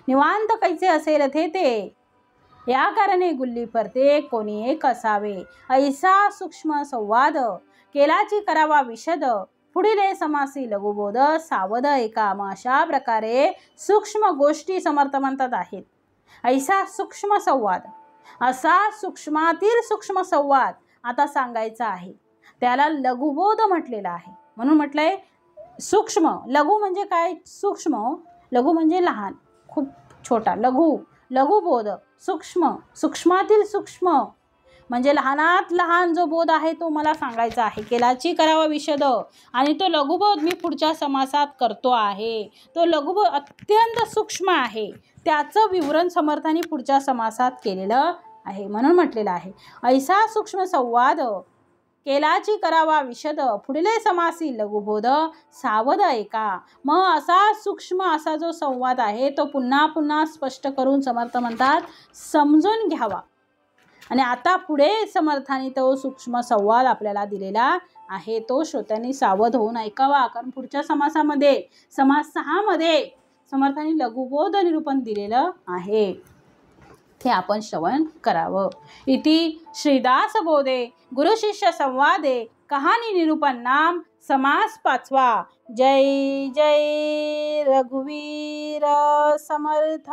निवांत कैसे असेल तेथे, या कारणे गुल्ली परते कोणी एक असावे. ऐसा सूक्ष्म संवाद केलाची करावा विशद, पुढीले समासी लघुबोध सावध एका. अशा प्रकारे सूक्ष्म गोष्टी समर्थ म्हणतात आहेत. ऐसा सूक्ष्म संवाद, असा सूक्ष्मातील सूक्ष्म संवाद आता सांगायचा आहे. त्याला लघुबोध म्हटलेला आहे. म्हणून म्हटलंय सूक्ष्म. लघु म्हणजे काय? सूक्ष्म. लघु म्हणजे लहान, खूप छोटा. लघु, लघुबोध. सूक्ष्म, सूक्ष्मातील सूक्ष्म म्हणजे लहानात लहान जो बोध आहे तो मला सांगायचा आहे. केलाची करावा विशद. आणि तो लघुबोध मी पुढच्या समासात करतो आहे. तो लघुबोध अत्यंत सूक्ष्म आहे. त्याचं विवरण समर्थांनी पुढच्या समासात केलेलं आहे. म्हणून म्हटलेलं आहे, ऐसा सूक्ष्म संवाद केलाची करावा विशद, पुढले समासी लघुबोध सावध ऐका. मग असा सूक्ष्म असा जो संवाद आहे तो पुन्हा पुन्हा स्पष्ट करून समर्थ म्हणतात समजून घ्यावा. आणि आता पुढे समर्थांनी तो सूक्ष्म संवाद आपल्याला दिलेला आहे. तो श्रोत्यांनी सावध होऊन ऐकावा. कारण पुढच्या समासामध्ये, समास 6 मध्ये समर्थांनी लघुबोध निरूपण दिलेलं आहे. ते आपण श्रवण करावं. इति श्रीदास बोधे गुरुशिष्य संवादे कहाणी निरूपण नाम समास 5वा. जय जय रघुवीर समर्थ.